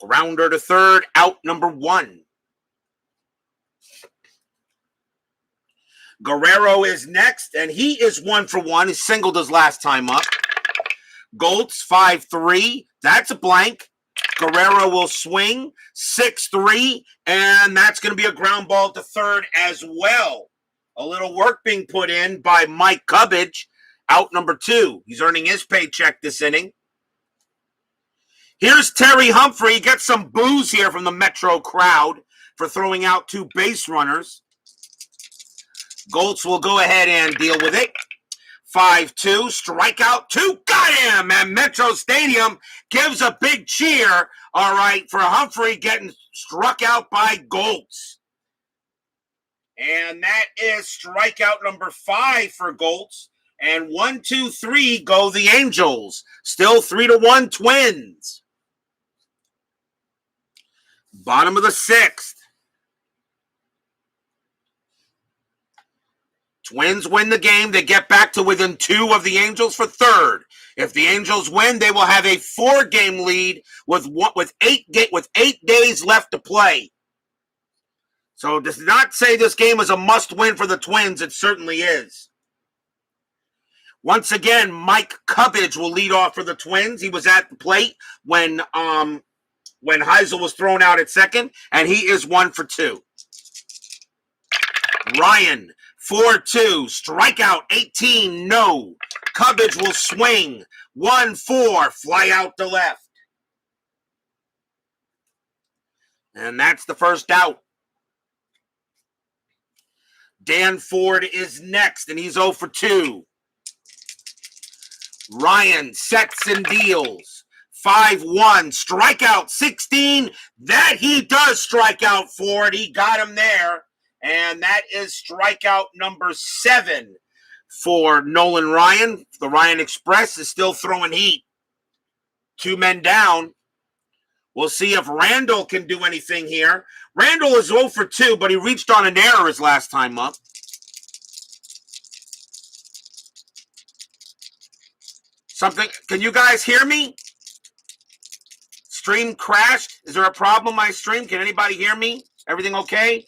Grounder to third. Out number 1. Guerrero is next, and he is 1 for 1. He singled his last time up. Goltz, 5-3. That's a blank. Guerrero will swing. 6-3. And that's going to be a ground ball to third as well. A little work being put in by Mike Cubbage. Out number 2. He's earning his paycheck this inning. Here's Terry Humphrey. He gets some boos here from the Metro crowd for throwing out 2 base runners. Goltz will go ahead and deal with it. 5-2, strikeout 2, got him! And Metro Stadium gives a big cheer, all right, for Humphrey getting struck out by Goltz. And that is strikeout number 5 for Goltz. And 1, 2, 3 go the Angels. Still 3-1 Twins. Bottom of the 6th. Twins win the game. They get back to within 2 of the Angels for third. If the Angels win, they will have a 4-game lead with 8 days left to play. So does not say this game is a must-win for the Twins. It certainly is. Once again, Mike Cubbage will lead off for the Twins. He was at the plate when Heisel was thrown out at second, and he is 1 for 2. Ryan, 4-2, strikeout 18, no. Cubbage will swing, 1-4, fly out to left. And that's the first out. Dan Ford is next, and he's 0 for 2. Ryan sets and deals. 5-1, strikeout 16. That he does strike out Ford. He got him there. And that is strikeout number 7 for Nolan Ryan. The Ryan Express is still throwing heat. 2 men down. We'll see if Randall can do anything here. Randall is 0 for 2, but he reached on an error his last time up. Can you guys hear me? Stream crashed. Is there a problem with my stream? Can anybody hear me? Everything okay?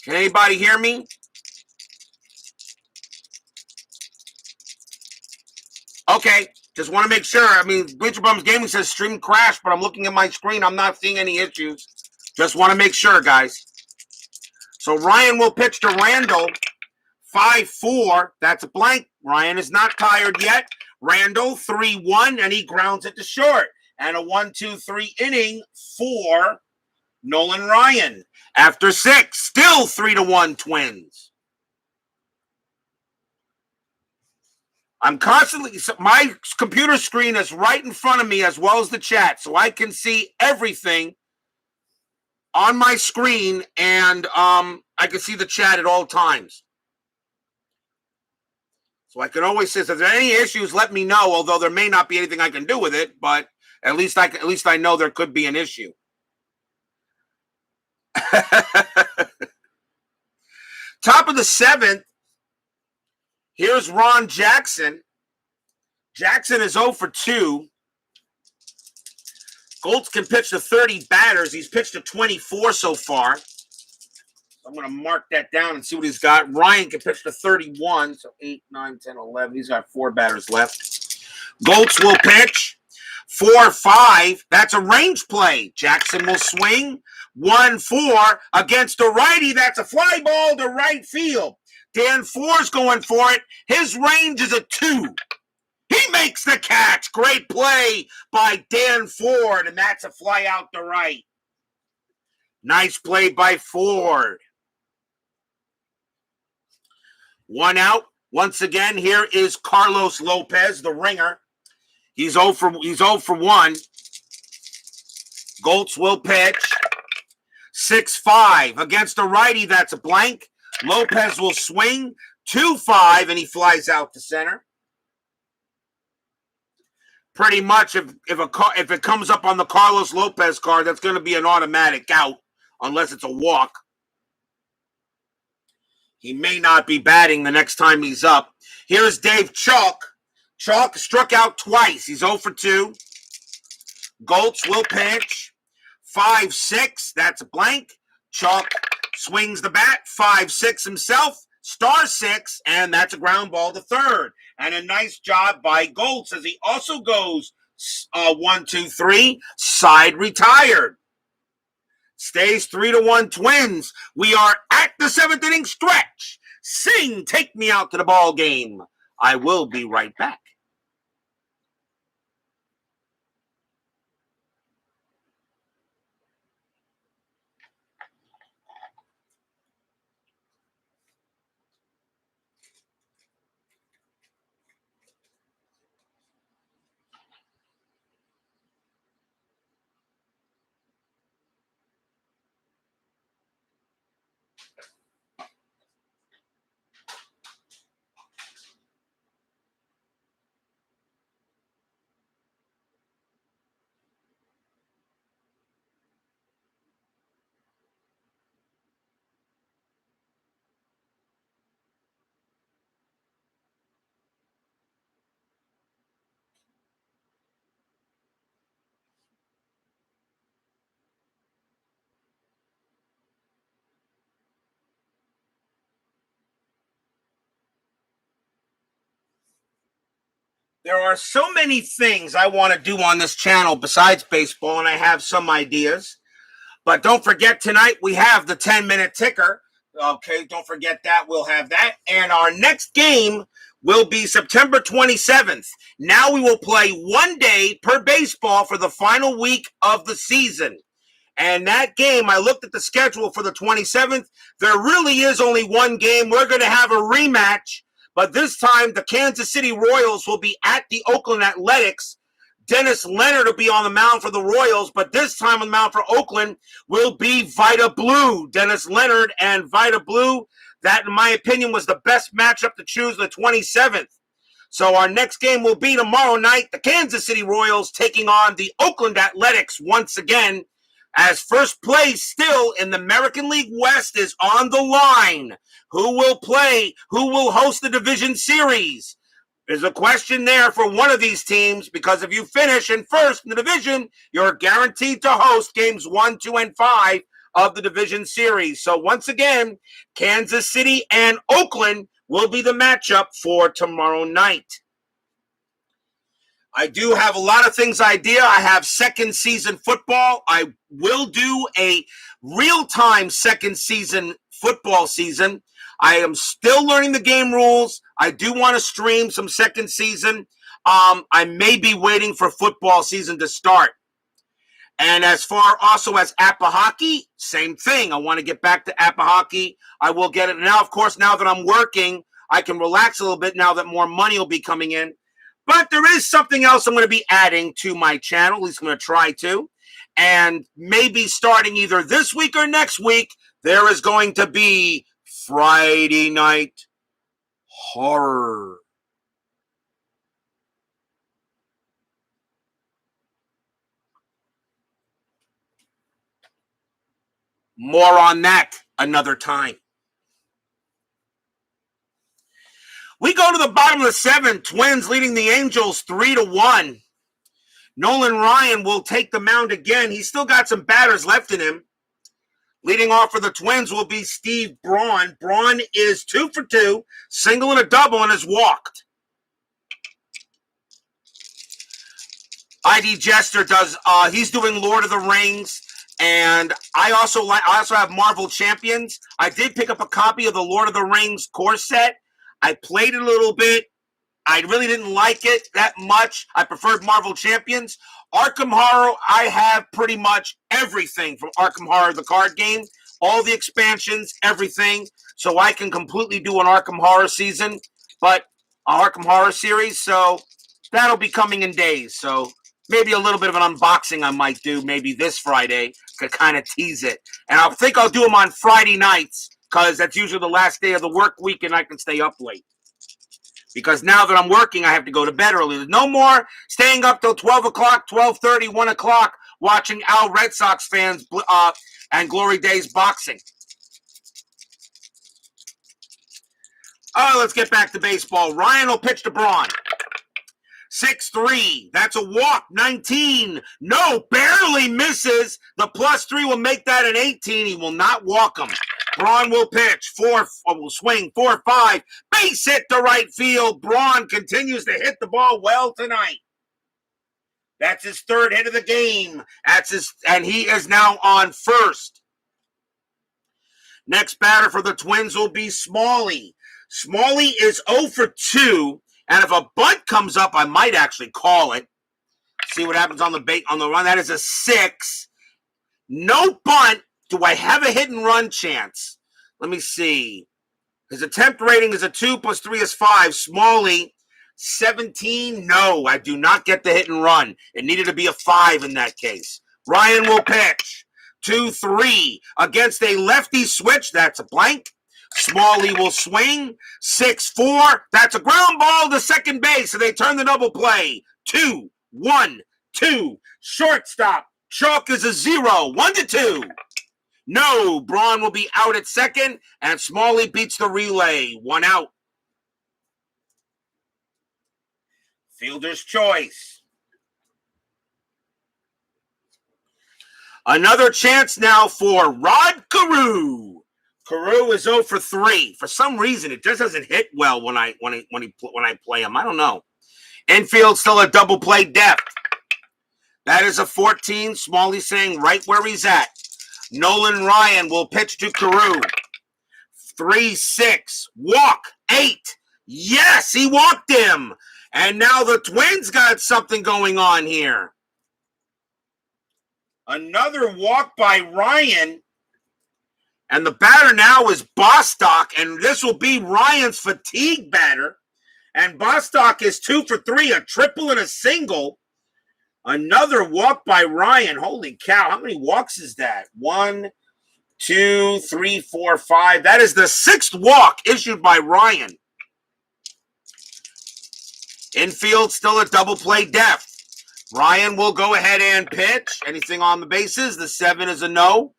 Can anybody hear me? Okay, just want to make sure. I mean, Bleacher Bums Gaming says stream crashed, but I'm looking at my screen. I'm not seeing any issues. Just want to make sure, guys. So Ryan will pitch to Randall. 5-4. That's a blank. Ryan is not tired yet. Randall, 3-1, and he grounds it to short. And a 1-2-3 inning for Nolan Ryan. After 6, still 3-1 Twins. My computer screen is right in front of me as well as the chat, so I can see everything on my screen, and I can see the chat at all times. So I can always say, if there's any issues, let me know, although there may not be anything I can do with it, but at least I know there could be an issue. Top of the 7th, here's Ron Jackson. Jackson is 0 for 2. Goltz can pitch to 30 batters. He's pitched to 24 so far. I'm going to mark that down and see what he's got. Ryan can pitch to 31, so 8, 9, 10, 11. He's got 4 batters left. Goltz will pitch 4, 5. That's a range play. Jackson will swing 1, 4 against the righty. That's a fly ball to right field. Dan Ford's going for it. His range is a 2. He makes the catch. Great play by Dan Ford, and that's a fly out to right. Nice play by Ford. 1 out. Once again, here is Carlos Lopez, the ringer. He's 0 for 1. Goltz will pitch 6, 5 against the righty. That's a blank. Lopez will swing 2, 5, and he flies out to center. Pretty much, if it comes up on the Carlos Lopez card, that's going to be an automatic out, unless it's a walk. He may not be batting the next time he's up. Here's Dave Chalk. Chalk struck out twice. He's 0 for 2. Goltz will pitch 5, 6. That's a blank. Chalk swings the bat. 5, 6 himself. Star 6, and that's a ground ball to third. And a nice job by Goltz as he also goes 1, 2, 3. Side retired. Stays 3-1 Twins. We are at the 7th inning stretch. Sing, take me out to the ball game. I will be right back. There are so many things I want to do on this channel besides baseball, and I have some ideas. But don't forget, tonight we have the 10-minute ticker. Okay, don't forget that. We'll have that. And our next game will be September 27th. Now we will play 1 day per baseball for the final week of the season. And that game, I looked at the schedule for the 27th. There really is only one game. We're going to have a rematch. But this time, the Kansas City Royals will be at the Oakland Athletics. Dennis Leonard will be on the mound for the Royals, but this time on the mound for Oakland will be Vida Blue. Dennis Leonard and Vida Blue, that, in my opinion, was the best matchup to choose the 27th. So our next game will be tomorrow night, the Kansas City Royals taking on the Oakland Athletics once again, as first place still in the American League West is on the line. Who will play? Who will host the division series? There's a question there for one of these teams, because if you finish in first in the division, you're guaranteed to host games 1, 2, and 5 of the division series. So once again, Kansas City and Oakland will be the matchup for tomorrow night. I do have a lot of things I have second season football. I will do a real-time second season football season. I am still learning the game rules. I do want to stream some second season. I may be waiting for football season to start. And as far also as Appa Hockey, same thing. I want to get back to Appa Hockey. I will get it. Now, of course, now that I'm working, I can relax a little bit now that more money will be coming in. But there is something else I'm going to be adding to my channel. At least I'm going to try to. And maybe starting either this week or next week, there is going to be Friday Night Horror. More on that another time. We go to the bottom of the 7th. Twins leading the Angels 3-1. Nolan Ryan will take the mound again. He's still got some batters left in him. Leading off for the Twins will be Steve Braun. Braun is 2 for 2, single and a double, and has walked. ID Jester he's doing Lord of the Rings, and I also have Marvel Champions. I did pick up a copy of the Lord of the Rings core set. I played it a little bit. I really didn't like it that much. I preferred Marvel Champions. Arkham Horror, I have pretty much everything from Arkham Horror, the card game, all the expansions, everything. So I can completely do an Arkham Horror season, but an Arkham Horror series. So that'll be coming in days. So maybe a little bit of an unboxing I might do maybe this Friday to kind of tease it. And I think I'll do them on Friday nights because that's usually the last day of the work week and I can stay up late. Because now that I'm working, I have to go to bed early. There's no more staying up till 12 o'clock, 12:30, 1 o'clock, watching Al Red Sox fans and Glory Days boxing. Let's get back to baseball. Ryan will pitch to Braun. 6-3. That's a walk. 19. No, barely misses. The +3 will make that an 18. He will not walk him. Braun will pitch. Will swing. 4-5. Base hit to right field. Braun continues to hit the ball well tonight. That's his 3rd hit of the game. And he is now on first. Next batter for the Twins will be Smalley. Smalley is 0 for 2. And if a bunt comes up, I might actually call it. See what happens on the run. That is a 6. No bunt. Do I have a hit and run chance? Let me see. His attempt rating is a 2 + 3 is 5. Smalley, 17. No, I do not get the hit and run. It needed to be a 5 in that case. Ryan will pitch. 2-3 against a lefty switch. That's a blank. Smalley will swing. 6-4. That's a ground ball to second base. So they turn the double play. 2-1-2. Shortstop. Chalk is a 0. 1-2. No. Braun will be out at second. And Smalley beats the relay. 1 out. Fielder's choice. Another chance now for Rod Carew. Carew is 0 for 3. For some reason, it just doesn't hit well when I play him. I don't know. Infield still a double play depth. That is a 14. Smalley saying right where he's at. Nolan Ryan will pitch to Carew. 3-6. Walk. 8. Yes, he walked him. And now the Twins got something going on here. Another walk by Ryan. And the batter now is Bostock, and this will be Ryan's fatigue batter. And Bostock is 2 for 3, a triple and a single. Another walk by Ryan. Holy cow, how many walks is that? 1, 2, 3, 4, 5. That is the 6th walk issued by Ryan. Infield still a double play depth. Ryan will go ahead and pitch. Anything on the bases? The 7 is a no.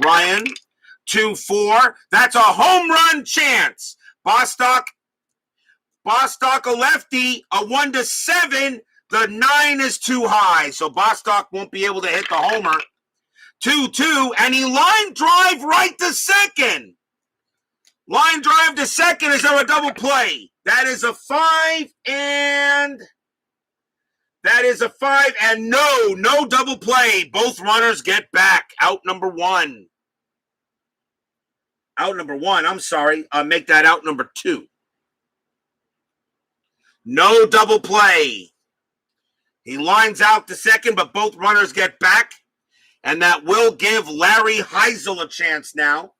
Ryan. 2-4. That's a home run chance. Bostock a lefty, a 1-7. The 9 is too high, so Bostock won't be able to hit the homer. 2-2, and he line drive right to second. Line drive to second. Is there a double play? That is a 5, and no double play. Both runners get back. Out number 1. Out number 1, I'm sorry. Make that out number 2. No double play. He lines out to second, but both runners get back. And that will give Larry Heisel a chance now.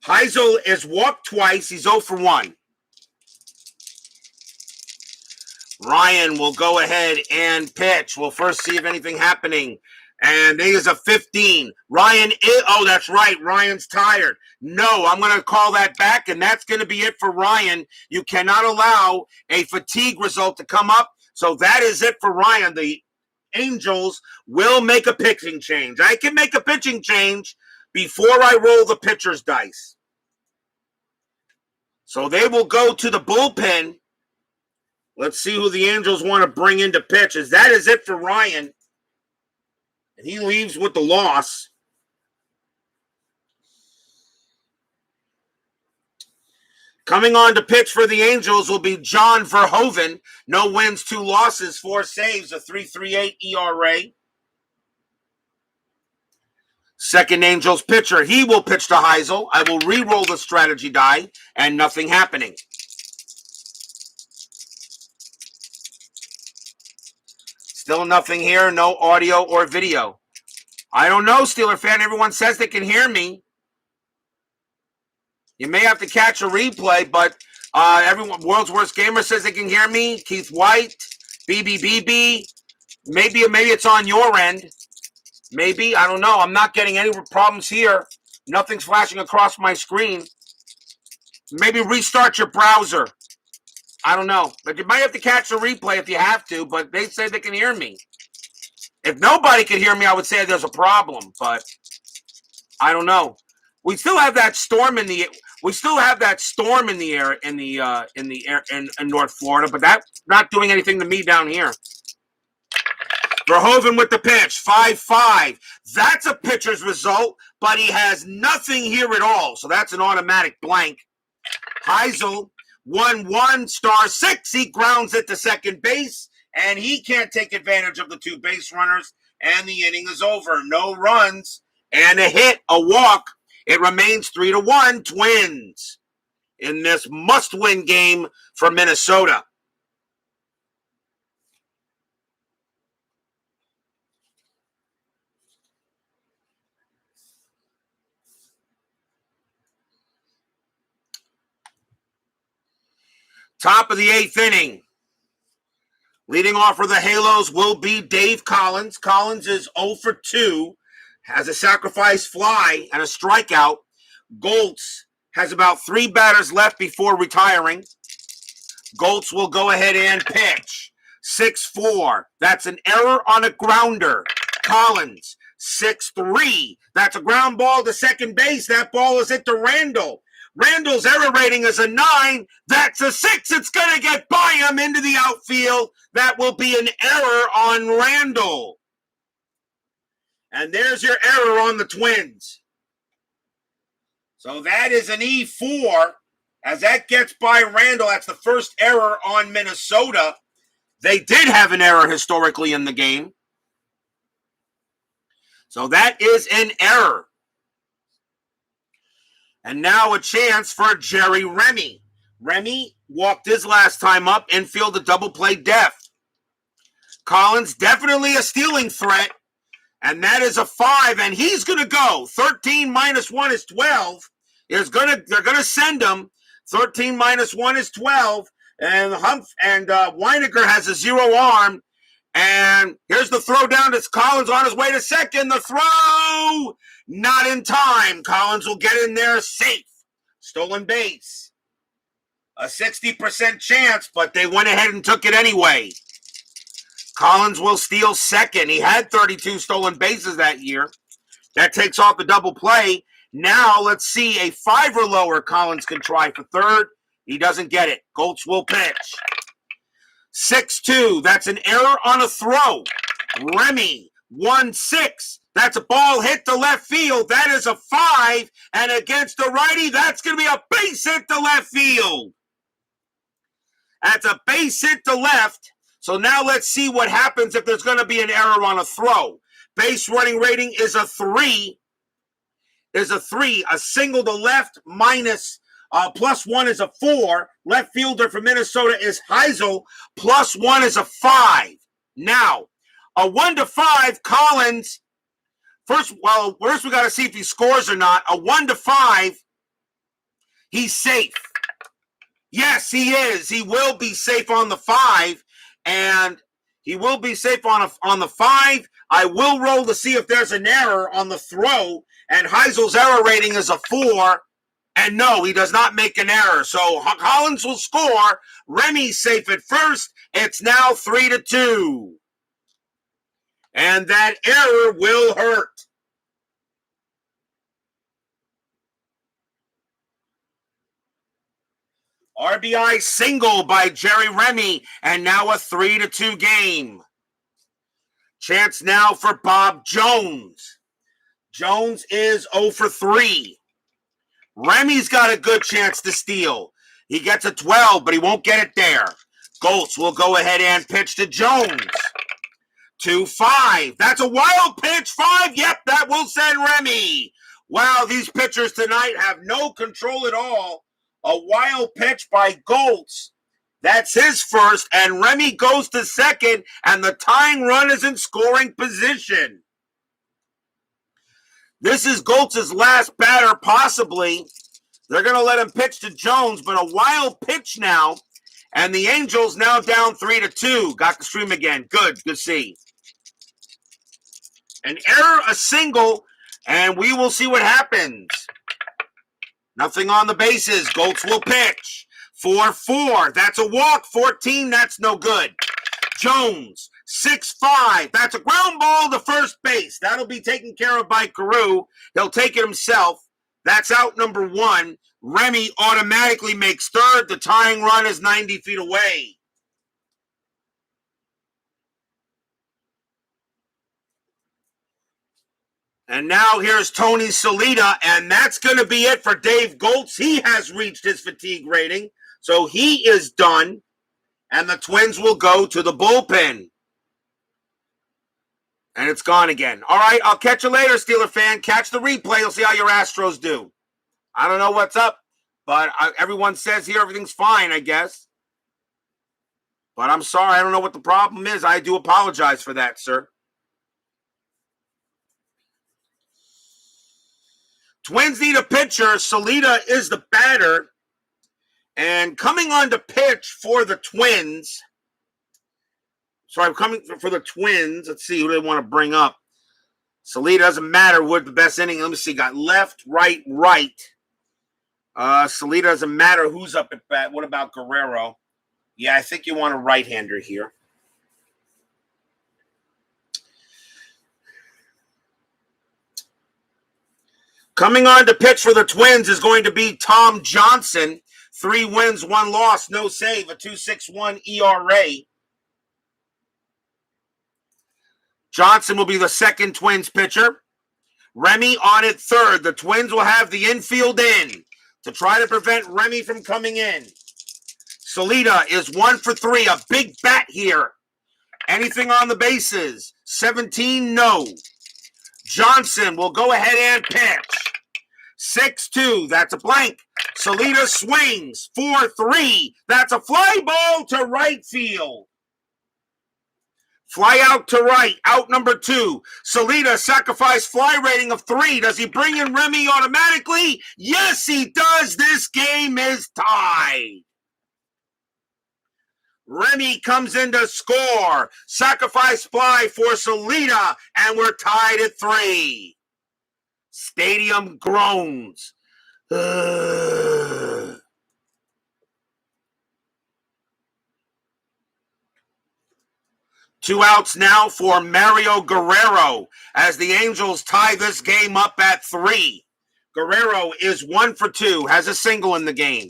Heisel is walked twice. He's 0 for 1. Ryan will go ahead and pitch. We'll first see if anything happening. And there's a 15. Ryan is, that's right. Ryan's tired. No, I'm going to call that back, and that's going to be it for Ryan. You cannot allow a fatigue result to come up. So that is it for Ryan. The Angels will make a pitching change. I can make a pitching change before I roll the pitcher's dice. So they will go to the bullpen. Let's see who the Angels want to bring in to pitch. That is it for Ryan. And he leaves with the loss. Coming on to pitch for the Angels will be John Verhoeven. No wins, 2 losses, 4 saves, a 3.38 ERA. Second Angels pitcher, he will pitch to Heisel. I will re-roll the strategy die, and nothing happening. Still nothing here, no audio or video. I don't know, Steeler fan. Everyone says they can hear me. You may have to catch a replay, but everyone, World's Worst Gamer says they can hear me. Keith White, BBBB. Maybe it's on your end. Maybe, I don't know. I'm not getting any problems here. Nothing's flashing across my screen. Maybe restart your browser. I don't know. But you might have to catch a replay if you have to, but they say they can hear me. If nobody can hear me, I would say there's a problem, but I don't know. We still have that storm in the air in North Florida, but that's not doing anything to me down here. Verhoeven with the pitch, 5-5. That's a pitcher's result, but he has nothing here at all, so that's an automatic blank. Heisel, 1-1, star 6. He grounds it to second base, and he can't take advantage of the 2 base runners, and the inning is over. No runs, and a hit, a walk. It remains 3-1, Twins in this must-win game for Minnesota. Top of the 8th inning. Leading off for the Halos will be Dave Collins. Collins is 0 for 2, has a sacrifice fly and a strikeout. Goltz has about 3 batters left before retiring. Goltz will go ahead and pitch. 6-4. That's an error on a grounder. Collins, 6-3. That's a ground ball to second base. That ball is hit to Randall. Randall's error rating is a 9. That's a 6. It's going to get by him into the outfield. That will be an error on Randall. And there's your error on the Twins. So that is an E4. As that gets by Randall, that's the first error on Minnesota. They did have an error historically in the game. So that is an error. And now a chance for Jerry Remy. Remy walked his last time up, infield a double play deft. Collins definitely a stealing threat, and that is a 5, and he's going to go. 13 minus 1 is 12. They're going to send him. 13 minus 1 is 12, and Weiniger has a 0 arm. And here's the throw down to Collins on his way to second. The throw, not in time. Collins will get in there safe. Stolen base. A 60% chance, but they went ahead and took it anyway. Collins will steal second. He had 32 stolen bases that year. That takes off the double play. Now let's see a 5 or lower Collins can try for third. He doesn't get it. Goltz will pitch. 6-2. That's an error on a throw. Remy, 1-6. That's a ball hit to left field. That is a 5. And against the righty, that's going to be a base hit to left field. That's a base hit to left. So now let's see what happens if there's going to be an error on a throw. Base running rating is a 3. A single to left minus plus 1 is a 4. Left fielder for Minnesota is Heisel. Plus 1 is a 5. Now, a 1-5, Collins. First we got to see if he scores or not. A 1-5, he's safe. Yes, he is. He will be safe on the 5, and he will be safe on the 5. I will roll to see if there's an error on the throw, and Heisel's error rating is a 4. And no, he does not make an error. So Collins will score. Remy's safe at first. It's now 3-2. And that error will hurt. RBI single by Jerry Remy, and now a 3-2 game. Chance now for Bob Jones. Jones is 0 for 3. Remy's got a good chance to steal. He gets a 12, but he won't get it there. Goltz will go ahead and pitch to Jones. 2-5. That's a wild pitch. 5. Yep, that will send Remy. Wow, these pitchers tonight have no control at all. A wild pitch by Goltz. That's his first, and Remy goes to second, and the tying run is in scoring position. This is Goltz's last batter, possibly. They're going to let him pitch to Jones, but a wild pitch now, and the Angels now down 3-2. Got the stream again. Good to see. An error, a single, and we will see what happens. Nothing on the bases. Goltz will pitch. 4-4. That's a walk. 14. That's no good. Jones. 6-5. That's a ground ball to first base. That'll be taken care of by Carew. He'll take it himself. That's out number 1. Remy automatically makes third. The tying run is 90 feet away. And now here's Tony Salita, and that's going to be it for Dave Goltz. He has reached his fatigue rating, so he is done, and the Twins will go to the bullpen. And it's gone again. All right, I'll catch you later, Steeler fan. Catch the replay. You'll see how your Astros do. I don't know what's up, but everyone says here everything's fine, I guess. But I'm sorry. I don't know what the problem is. I do apologize for that, sir. Twins need a pitcher. Salita is the batter. And coming on to pitch for the Twins. Sorry, coming for the Twins. Let's see who they want to bring up. Salita doesn't matter what the best inning. Let me see. Got left, right. Salita doesn't matter who's up at bat. What about Guerrero? Yeah, I think you want a right-hander here. Coming on to pitch for the Twins is going to be Tom Johnson. 3 wins, 1 loss, no save, a 2.61 ERA. Johnson will be the second Twins pitcher. Remy on at third. The Twins will have the infield in to try to prevent Remy from coming in. Salita is 1 for 3. A big bat here. Anything on the bases? 17, no. Johnson will go ahead and pitch. 6-2, that's a blank. Salita swings. 4-3, that's a fly ball to right field. Fly out to right, out number 2. Salita sacrifice fly rating of 3. Does he bring in Remy automatically? Yes, he does. This game is tied. Remy comes in to score. Sacrifice fly for Salita, and we're tied at 3. Stadium groans. 2 outs now for Mario Guerrero as the Angels tie this game up at 3. Guerrero is 1 for 2, has a single in the game.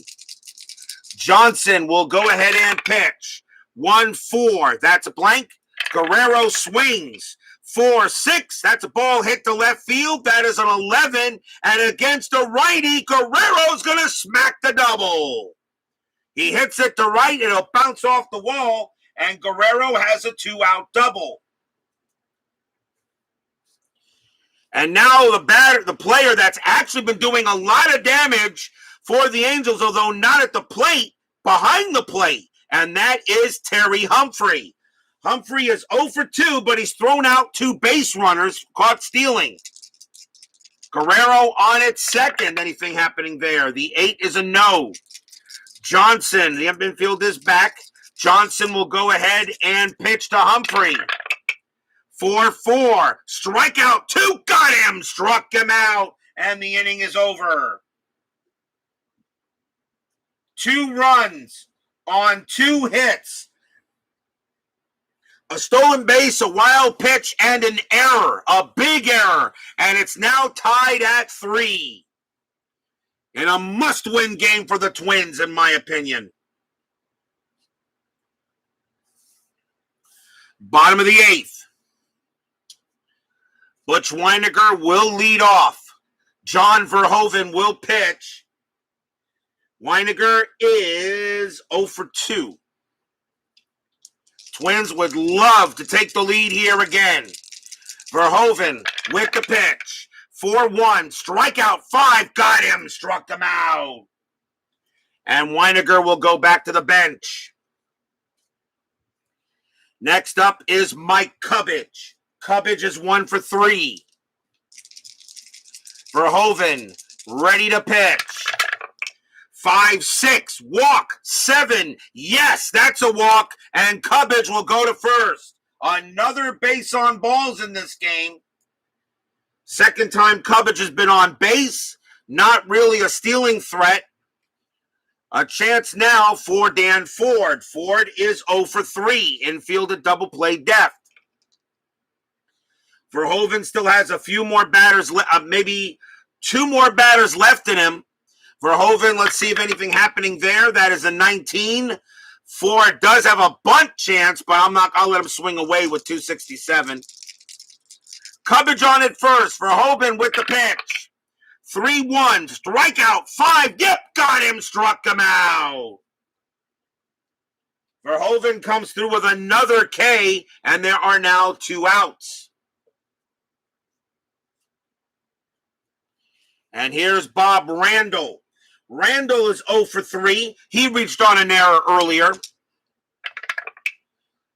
Johnson will go ahead and pitch. 1-4, that's a blank. Guerrero swings. 4-6, that's a ball hit to left field. That is an 11, and against a righty, Guerrero's going to smack the double. He hits it to right, it'll bounce off the wall, and Guerrero has a 2-out double. And now the player that's actually been doing a lot of damage for the Angels, although not at the plate, behind the plate, and that is Terry Humphrey. Humphrey is 0 for 2, but he's thrown out 2 base runners, caught stealing. Guerrero on at second. Anything happening there? The 8 is a no. Johnson, the infield is back. Johnson will go ahead and pitch to Humphrey. 4-4. Strikeout 2. Got him. Struck him out. And the inning is over. 2 runs on 2 hits. A stolen base, a wild pitch, and an error. A big error. And it's now tied at 3. in a must-win game for the Twins, in my opinion. Bottom of the 8th. Butch Weiniger will lead off. John Verhoeven will pitch. Weiniger is 0 for 2. Twins would love to take the lead here again. Verhoeven with the pitch. 4-1, strikeout 5, got him, struck him out. And Weiniger will go back to the bench. Next up is Mike Cubbage. Cubbage is 1 for 3. Verhoeven ready to pitch. 5-6, walk, 7. Yes, that's a walk, and Cubbage will go to first. Another base on balls in this game. Second time Cubbage has been on base. Not really a stealing threat. A chance now for Dan Ford. Ford is 0 for 3. Infield at double play depth. Verhoeven still has a few more batters, maybe 2 more batters left in him. Verhoeven, let's see if anything happening there. That is a 19. Ford does have a bunt chance, but I'll let him swing away with 267. Cubbage on it first. Verhoeven with the pitch. 3-1, strikeout 5. Yep, got him, struck him out. Verhoeven comes through with another K, and there are now 2 outs. And here's Bob Randall. Randall is 0 for 3. He reached on an error earlier.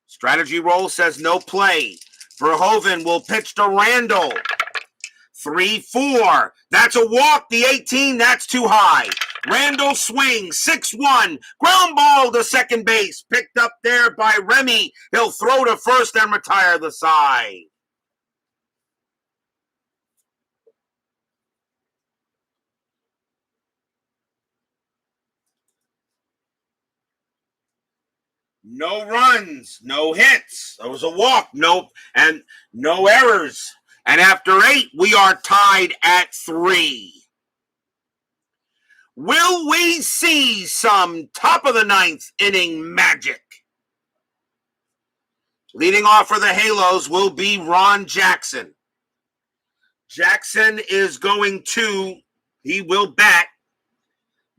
Strategy roll says no play. Verhoeven will pitch to Randall. 3-4. That's a walk. The 18, that's too high. Randall swings. 6-1. Ground ball to second base. Picked up there by Remy. He'll throw to first and retire the side. No runs, no hits. There was a walk, no errors. And after 8, we are tied at 3. Will we see some top of the 9th inning magic? Leading off for the Halos will be Ron Jackson. Jackson is he will bat.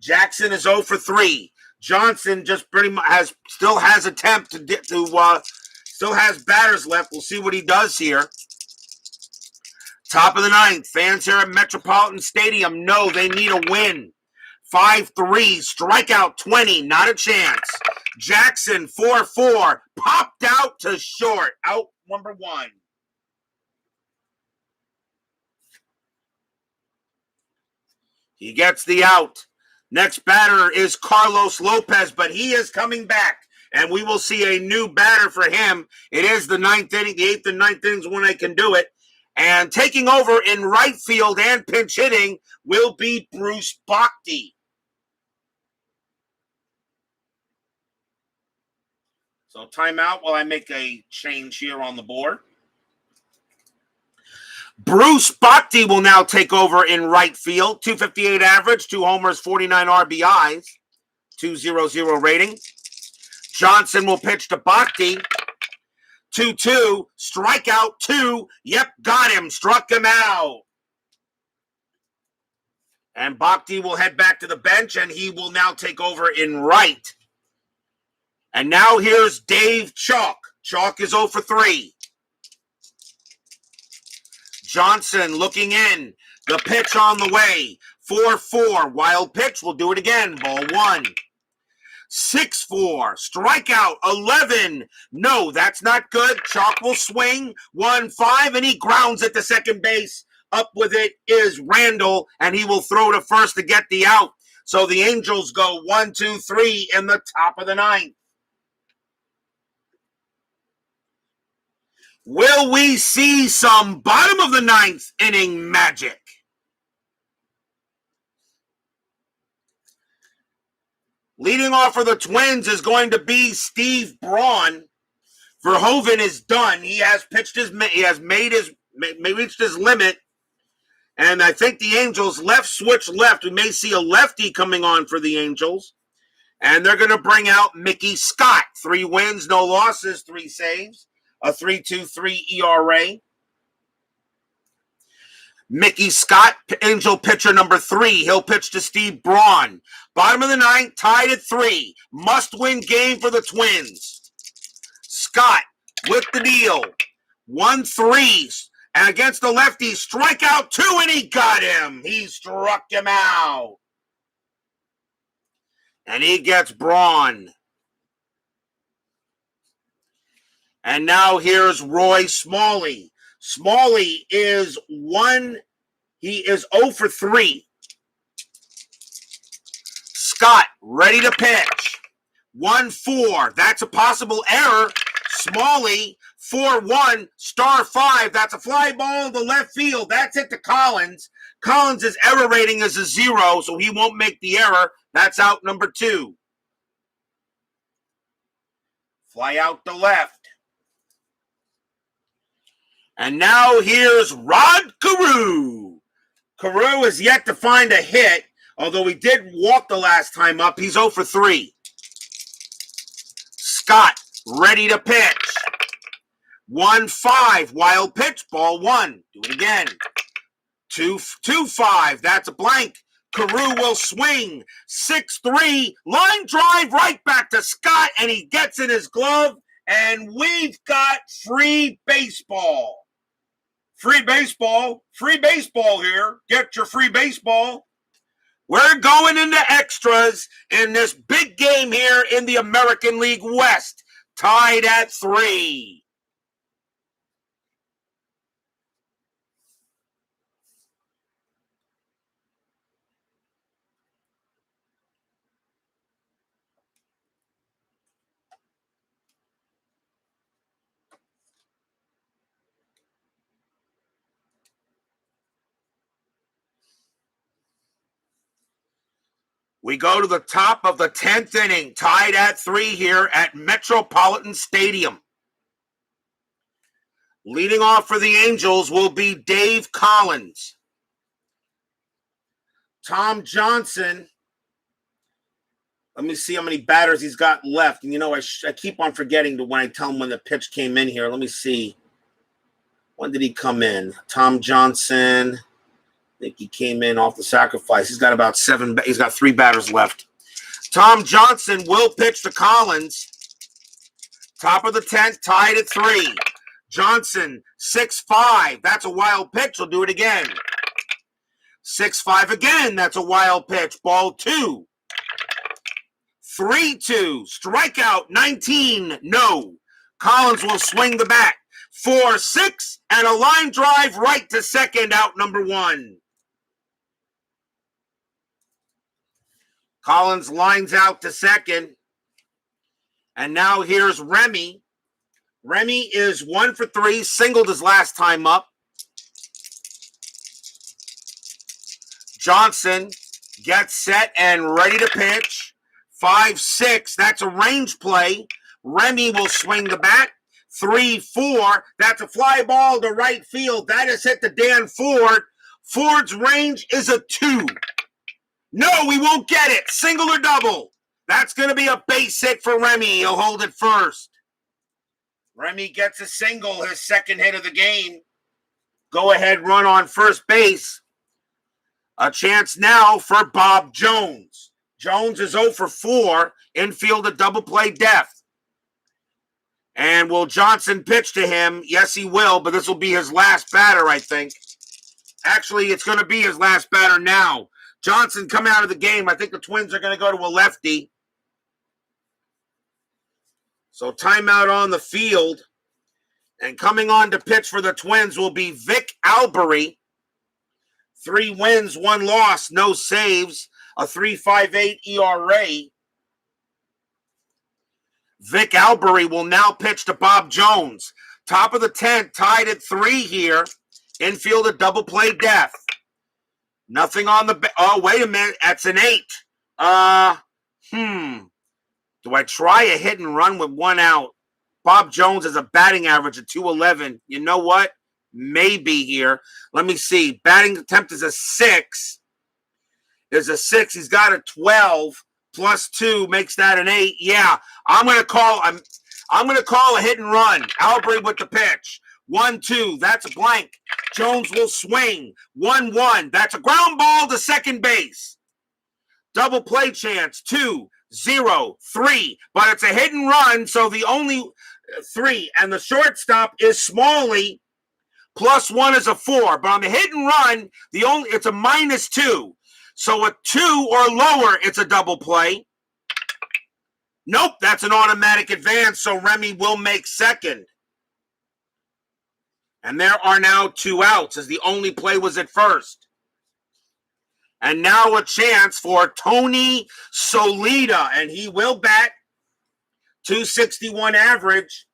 Jackson is 0 for 3. Johnson just pretty much still has batters left. We'll see what he does here. Top of the 9th. Fans here at Metropolitan Stadium know they need a win. 5-3, strikeout 20, not a chance. Jackson 4-4, popped out to short. Out number 1. He gets the out. Next batter is Carlos Lopez, but he is coming back, and we will see a new batter for him. It is the 9th inning, the 8th and 9th innings when they can do it. And taking over in right field and pinch hitting will be Bruce Bhakti. So timeout while I make a change here on the board. Bruce Bhakti will now take over in right field. 258 average, 2 homers, 49 RBIs, 2.00 rating. Johnson will pitch to Bhakti. 2-2, strikeout 2. Yep, got him, struck him out. And Bhakti will head back to the bench, and he will now take over in right. And now here's Dave Chalk. Chalk is 0 for 3. Johnson looking in. The pitch on the way. 4-4. Wild pitch. We'll do it again. Ball 1. 6-4. Strikeout 11. No, that's not good. Chalk will swing. 1-5, and he grounds at the second base. Up with it is Randall, and he will throw to first to get the out. So the Angels go 1-2-3 in the top of the 9th. Will we see some bottom of the 9th inning magic? Leading off for the Twins is going to be Steve Braun. Verhoeven is done. He has reached his limit. And I think the Angels left switch left. We may see a lefty coming on for the Angels. And they're going to bring out Mickey Scott. 3 wins, no losses, 3 saves, a 3.23 ERA. Mickey Scott, Angel pitcher number 3. He'll pitch to Steve Braun. Bottom of the 9th, tied at 3. Must-win game for the Twins. Scott with the deal. 1-3. And against the lefty, strikeout 2, and he got him. He struck him out. And he gets Braun. And now here's Roy Smalley. Smalley is 0 for 3. Scott ready to pitch. 1-4. That's a possible error. Smalley 4-1, star 5. That's a fly ball to left field. That's it to Collins. Collins' error rating is a 0, so he won't make the error. That's out number 2. Fly out to left. And now here's Rod Carew. Carew is yet to find a hit, although he did walk the last time up. He's 0 for 3. Scott ready to pitch. 1-5, wild pitch, ball 1. Do it again. 2-5, that's a blank. Carew will swing. 6-3, line drive right back to Scott, and he gets in his glove, and we've got free baseball. Free baseball here. Get your free baseball. We're going into extras in this big game here in the American League West. Tied at 3. We go to the top of the 10th inning, tied at 3 here at Metropolitan Stadium. Leading off for the Angels will be Dave Collins. Tom Johnson. Let me see how many batters he's got left. And I keep on forgetting when I tell him when the pitch came in here. Let me see. When did he come in? Tom Johnson. I think he came in off the sacrifice. He's got about 7. He's got 3 batters left. Tom Johnson will pitch to Collins. Top of the 10th, tied at 3. Johnson, 6-5. That's a wild pitch. He'll do it again. 6-5 again. That's a wild pitch. Ball 2. 3-2. Strikeout 19. No. Collins will swing the bat. 4-6 and a line drive right to second, out number 1. Collins lines out to second. And now here's Remy. Remy is 1 for 3, singled his last time up. Johnson gets set and ready to pitch. 5-6, that's a range play. Remy will swing the bat. 3-4, that's a fly ball to right field. That is hit to Dan Ford. Ford's range is a 2. No, we won't get it. Single or double. That's going to be a base hit for Remy. He'll hold it first. Remy gets a single, his second hit of the game. Go-ahead run on first base. A chance now for Bob Jones. Jones is 0 for 4. Infield a double play depth. And will Johnson pitch to him? Yes, he will, but this will be his last batter, I think. Actually, it's going to be his last batter now. Johnson coming out of the game. I think the Twins are going to go to a lefty. So timeout on the field. And coming on to pitch for the Twins will be Vic Albery. 3 wins, 1 loss, no saves, a 3.58 ERA. Vic Albery will now pitch to Bob Jones. Top of the 10th, tied at 3 here. Infield a double play depth. Nothing on the... Oh, wait a minute. That's an 8. Do I try a hit and run with 1 out? Bob Jones has a batting average of 211. You know what? maybe here. Let me see. Batting attempt is a 6. There's a 6. He's got a 12 plus 2 makes that an 8. Yeah, I'm gonna call a hit and run. Albury with the pitch. 1-2. That's a blank. Jones will swing. 1-1. That's a ground ball to second base. Double play chance. 2-0-3. But it's a hit and run, so the only 3. And the shortstop is Smalley. Plus 1 is a 4. But on the hit and run, it's a -2. So a 2 or lower, it's a double play. Nope, that's an automatic advance, so Remy will make second. And there are now 2 outs, as the only play was at first. And now a chance for Tony Solita, and he will bat. 261 average.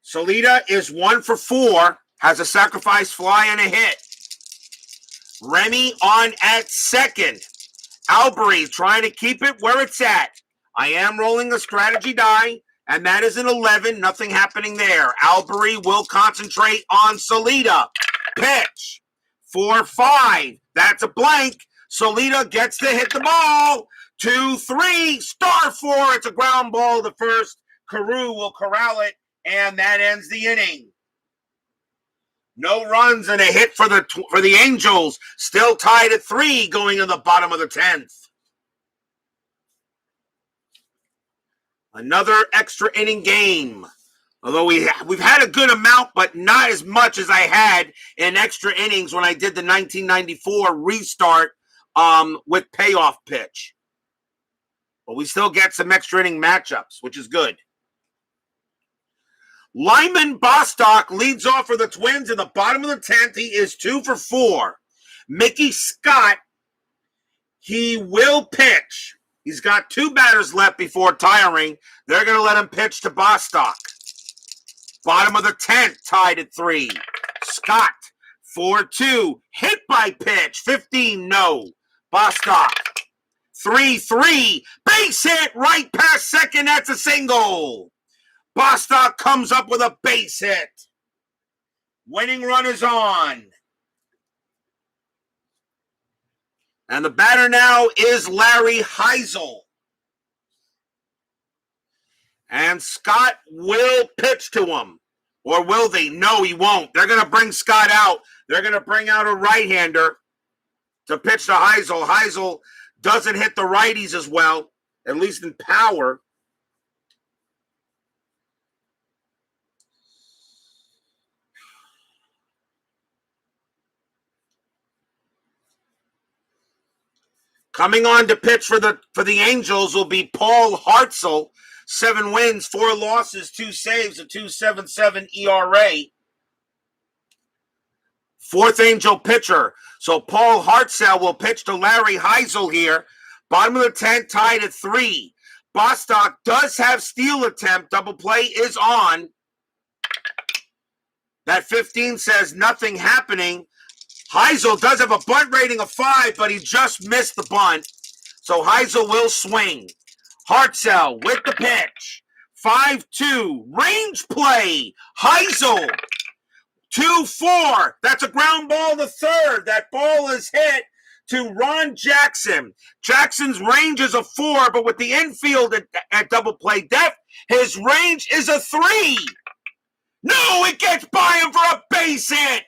Solita is 1 for 4, has a sacrifice fly and a hit. Remy on at second. Albury trying to keep it where it's at. I am rolling a strategy die, and that is an 11. Nothing happening there. Albury will concentrate on Solita. Pitch. 4-5. That's a blank. Solita gets to hit the ball. 2-3. Star 4. It's a ground ball to first. Carew will corral it, and that ends the inning. No runs and a hit for the Angels. Still tied at 3 going in the bottom of the 10th. Another extra inning game. Although we've had a good amount, but not as much as I had in extra innings when I did the 1994 restart with Payoff Pitch. But we still get some extra inning matchups, which is good. Lyman Bostock leads off for the Twins in the bottom of the 10th. He is 2 for 4. Mickey Scott, he will pitch. He's got 2 batters left before tiring. They're going to let him pitch to Bostock. Bottom of the 10th, tied at 3. Scott, 4-2. Hit by pitch, 15, no. Bostock, 3-3. Base hit right past second. That's a single. Bostock comes up with a base hit. Winning run is on. And the batter now is Larry Heisel. And Scott will pitch to him. Or will they? No, he won't. They're going to bring Scott out. They're going to bring out a right-hander to pitch to Heisel. Heisel doesn't hit the righties as well, at least in power. Coming on to pitch for the Angels will be Paul Hartzell. 7 wins, 4 losses, 2 saves, a 2.77 ERA. 4th Angel pitcher. So Paul Hartzell will pitch to Larry Heisel here. Bottom of the 10th, tied at 3. Bostock does have steal attempt. Double play is on. That 15 says nothing happening. Heisel does have a bunt rating of 5, but he just missed the bunt. So Heisel will swing. Hartzell with the pitch. 5-2. Range play. Heisel. 2-4. That's a ground ball to third. That ball is hit to Ron Jackson. Jackson's range is a 4, but with the infield at double play depth, his range is a 3. No, it gets by him for a base hit.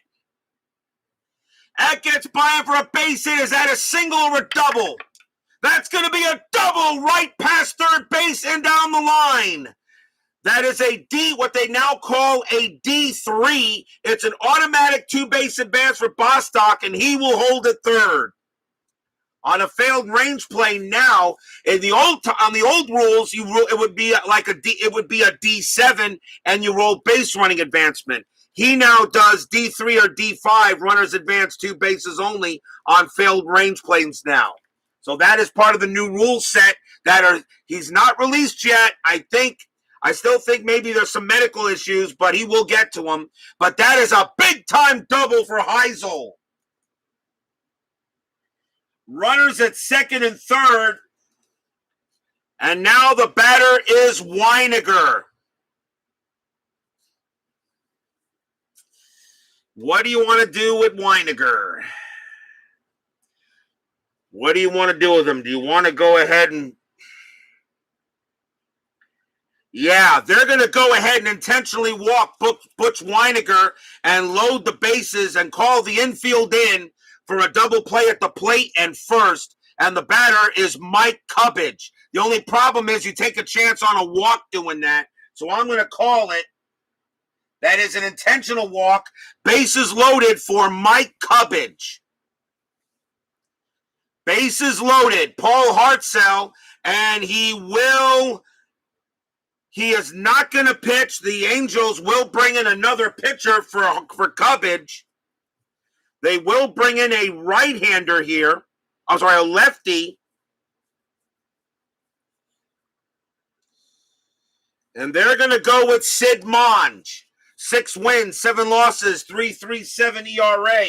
That gets by him for a base hit. Is that a single or a double? That's going to be a double right past third base and down the line. That is a D, what they now call a D3. It's an automatic 2-base advance for Bostock, and he will hold at third. On a failed range play now, on the old rules, it would be like a D. It would be a D7, and you roll base running advancement. He now does D3 or D5, runners advance 2 bases only on failed range plays now. So that is part of the new rule set he's not released yet. I still think maybe there's some medical issues, but he will get to them. But that is a big-time double for Heisel. Runners at second and third. And now the batter is Weiniger. What do you want to do with Weiniger? What do you want to do with him? Do you want to go ahead and... Yeah, they're going to go ahead and intentionally walk Butch Weiniger and load the bases and call the infield in for a double play at the plate and first. And the batter is Mike Cubbage. The only problem is you take a chance on a walk doing that. So I'm going to call it. That is an intentional walk. Bases loaded for Mike Cubbage. Bases loaded. Paul Hartzell, and he is not going to pitch. The Angels will bring in another pitcher for Cubbage. They will bring in a right-hander here. I'm sorry, a lefty. And they're going to go with Sid Monge. 6 wins, 7 losses, 3.37 ERA.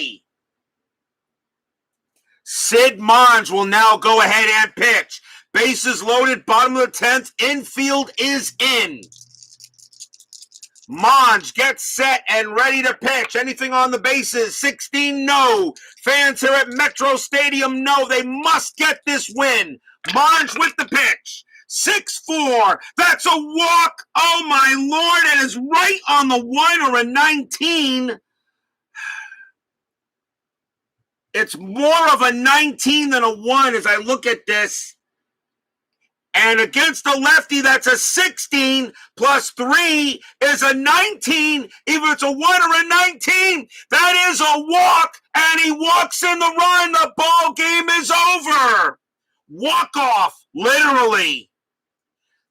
Sid Monge will now go ahead and pitch. Bases loaded, bottom of the 10th. Infield is in. Monge gets set and ready to pitch. Anything on the bases? 16, no. Fans here at Metro Stadium know they must get this win. Monge with the pitch. 6-4. That's a walk. Oh, my Lord. It is right on the 1 or a 19. It's more of a 19 than a 1 as I look at this. And against a lefty, that's a 16 plus 3 is a 19. Even if it's a 1 or a 19, that is a walk. And he walks in the run. The ball game is over. Walk off, literally.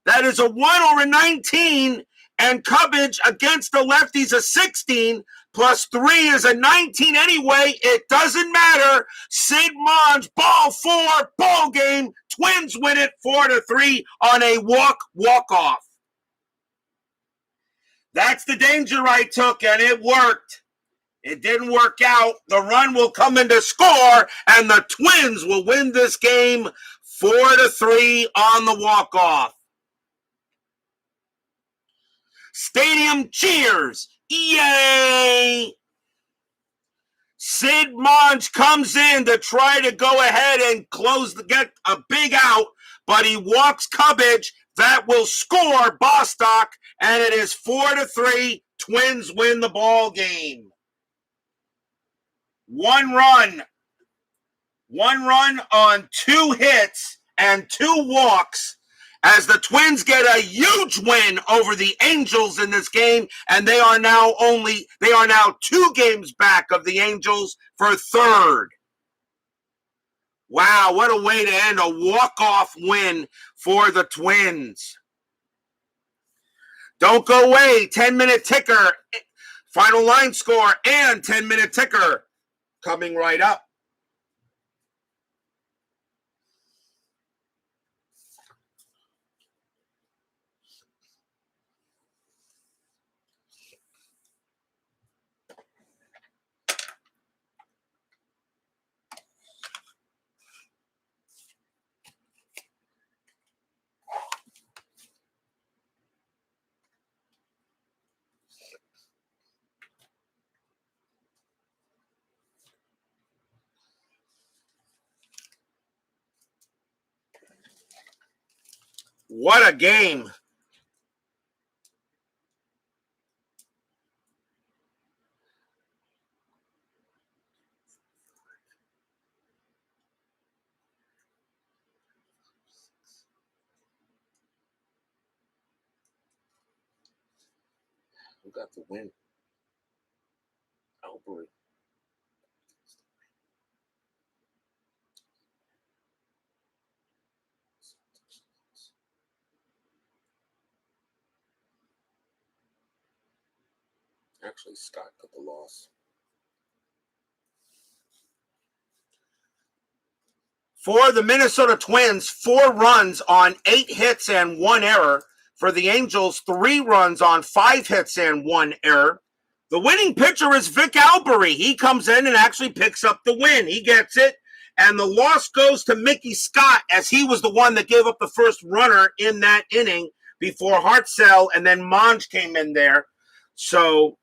That is a 1 or a 19. And Cubbage against the lefty's a 16. Plus 3 is a 19 anyway. It doesn't matter. Sid Monge, ball 4, ball game. Twins win it 4-3 on a walk-off. That's the danger I took, and it worked. It didn't work out. The run will come in to score, and the Twins will win this game 4-3 on the walk-off. Stadium cheers. Yay! Sid Monge comes in to try to go ahead and get a big out, but he walks Cubbage. That will score Bostock, and it is 4-3. Twins win the ball game. One run on 2 hits and 2 walks, as the Twins get a huge win over the Angels in this game, and they are now 2 games back of the Angels for third. Wow, what a way to end a walk-off win for the Twins. Don't go away. 10-minute ticker, final line score, and 10-minute ticker coming right up. What a game. Who got the win? Albert. Actually, Scott got the loss. For the Minnesota Twins, 4 runs on 8 hits and 1 error. For the Angels, 3 runs on 5 hits and 1 error. The winning pitcher is Vic Albury. He comes in and actually picks up the win. He gets it. And the loss goes to Mickey Scott, as he was the one that gave up the first runner in that inning before Hartzell and then Monge came in there. So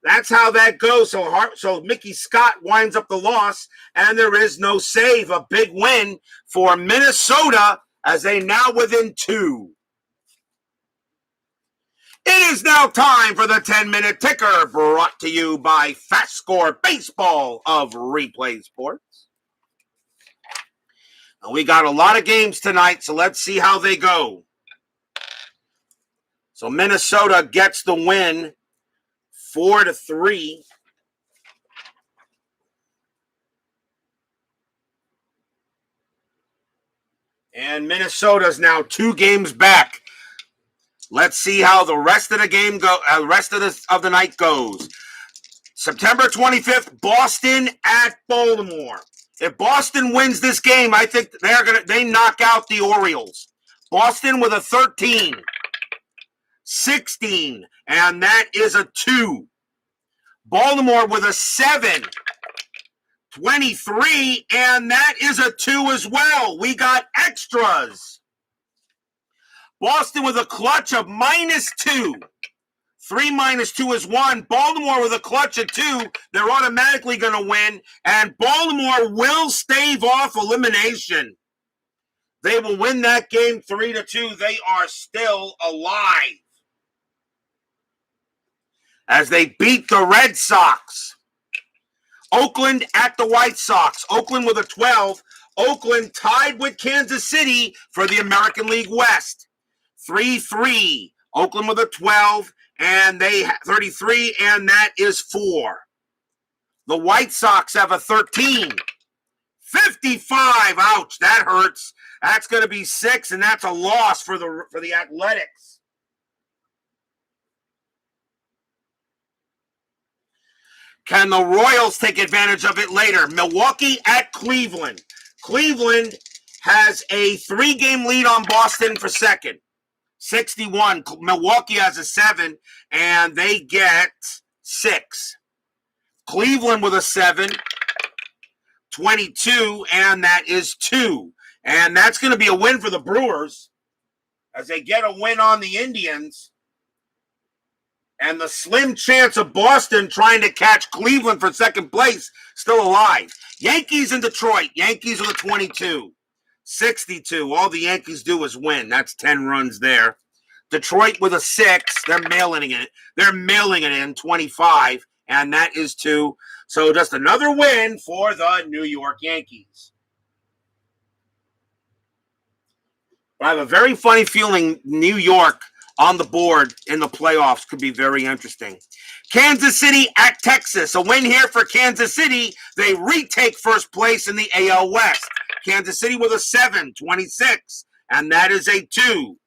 That's how that goes. So Mickey Scott winds up the loss, and there is no save. A big win for Minnesota as they now within 2. It is now time for the 10-minute ticker, brought to you by FastScore Baseball of Replay Sports. And we got a lot of games tonight, so let's see how they go. So Minnesota gets the win 4-3. And Minnesota's now 2 games back. Let's see how the rest of the game of the night goes. September 25th, Boston at Baltimore. If Boston wins this game, I think they knock out the Orioles. Boston with a 13, 16, and that is a 2. Baltimore with a 7, 23, and that is a 2 as well. We got extras. Boston with a clutch of -2. 3 minus 2 is 1. Baltimore with a clutch of 2. They're automatically going to win. And Baltimore will stave off elimination. They will win that game 3-2. They are still alive as they beat the Red Sox. Oakland at the White Sox. Oakland with a 12. Oakland tied with Kansas City for the American League West. 3-3. Oakland with a 12, and they 33, and that is 4. The White Sox have a 13. 55. Ouch, that hurts. That's going to be 6, and that's a loss for the Athletics. Can the Royals take advantage of it later? Milwaukee at Cleveland. Cleveland has a 3-game lead on Boston for second. 61. Milwaukee has a 7, and they get 6. Cleveland with a 7, 22, and that is 2. And that's going to be a win for the Brewers as they get a win on the Indians. And the slim chance of Boston trying to catch Cleveland for second place still alive. Yankees in Detroit. Yankees with a 22. 62. All the Yankees do is win. That's 10 runs there. Detroit with a 6. They're mailing it. They're mailing it in 25, and that is 2. So just another win for the New York Yankees. I have a very funny feeling New York on the board in the playoffs could be very interesting. Kansas City at Texas. A win here for Kansas City. They retake first place in the AL West. Kansas City with a 7, 26, and that is a 2.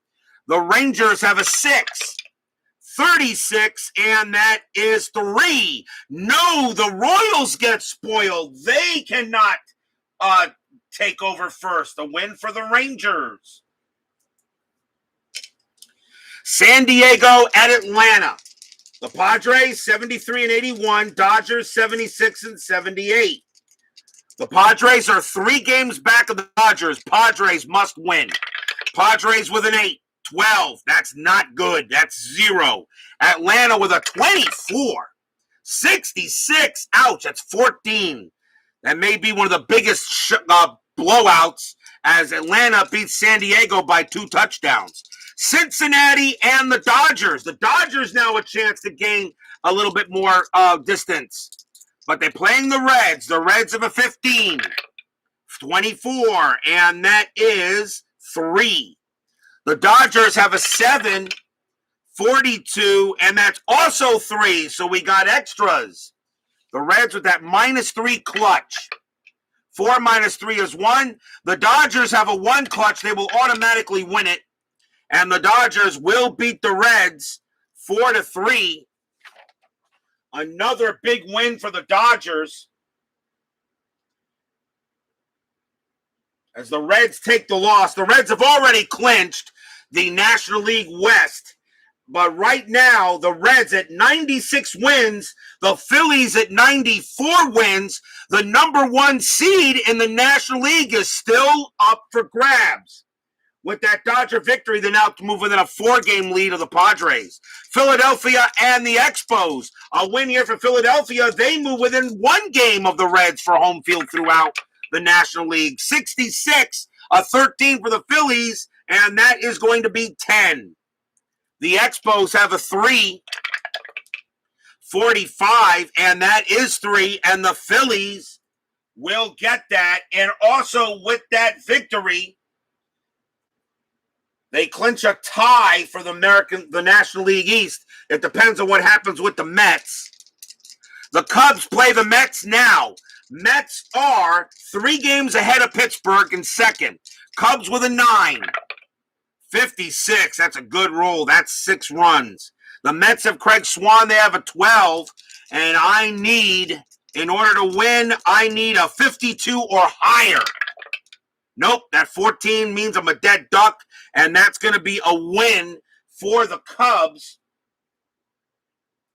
The Rangers have a 6, 36, and that is 3. No, the Royals get spoiled. They cannot take over first. A win for the Rangers. San Diego at Atlanta. The Padres 73 and 81, Dodgers 76 and 78. The Padres are 3 games back of the Dodgers. Padres must win. Padres with an 8, 12. That's not good. That's 0. Atlanta with a 24, 66. Ouch, that's 14. That may be one of the biggest blowouts as Atlanta beats San Diego by 2 touchdowns. Cincinnati and the Dodgers. The Dodgers now a chance to gain a little bit more distance. But they're playing the Reds. The Reds have a 15, 24, and that is 3. The Dodgers have a 7, 42, and that's also 3. So we got extras. The Reds with that -3 clutch. 4 minus 3 is 1. The Dodgers have a 1 clutch. They will automatically win it. And the Dodgers will beat the Reds 4-3. Another big win for the Dodgers as the Reds take the loss. The Reds have already clinched the National League West. But right now, the Reds at 96 wins, the Phillies at 94 wins. The number 1 seed in the National League is still up for grabs. With that Dodger victory, they now move within a 4-game lead of the Padres. Philadelphia and the Expos. A win here for Philadelphia. They move within 1 game of the Reds for home field throughout the National League. 66, a 13 for the Phillies, and that is going to be 10. The Expos have a 3, 45, and that is 3, and the Phillies will get that. And also with that victory, they clinch a tie for the National League East. It depends on what happens with the Mets. The Cubs play the Mets now. Mets are 3 games ahead of Pittsburgh in second. Cubs with a 9. 56, that's a good roll. That's 6 runs. The Mets have Craig Swan. They have a 12. And in order to win, I need a 52 or higher. Nope, that 14 means I'm a dead duck, and that's going to be a win for the Cubs.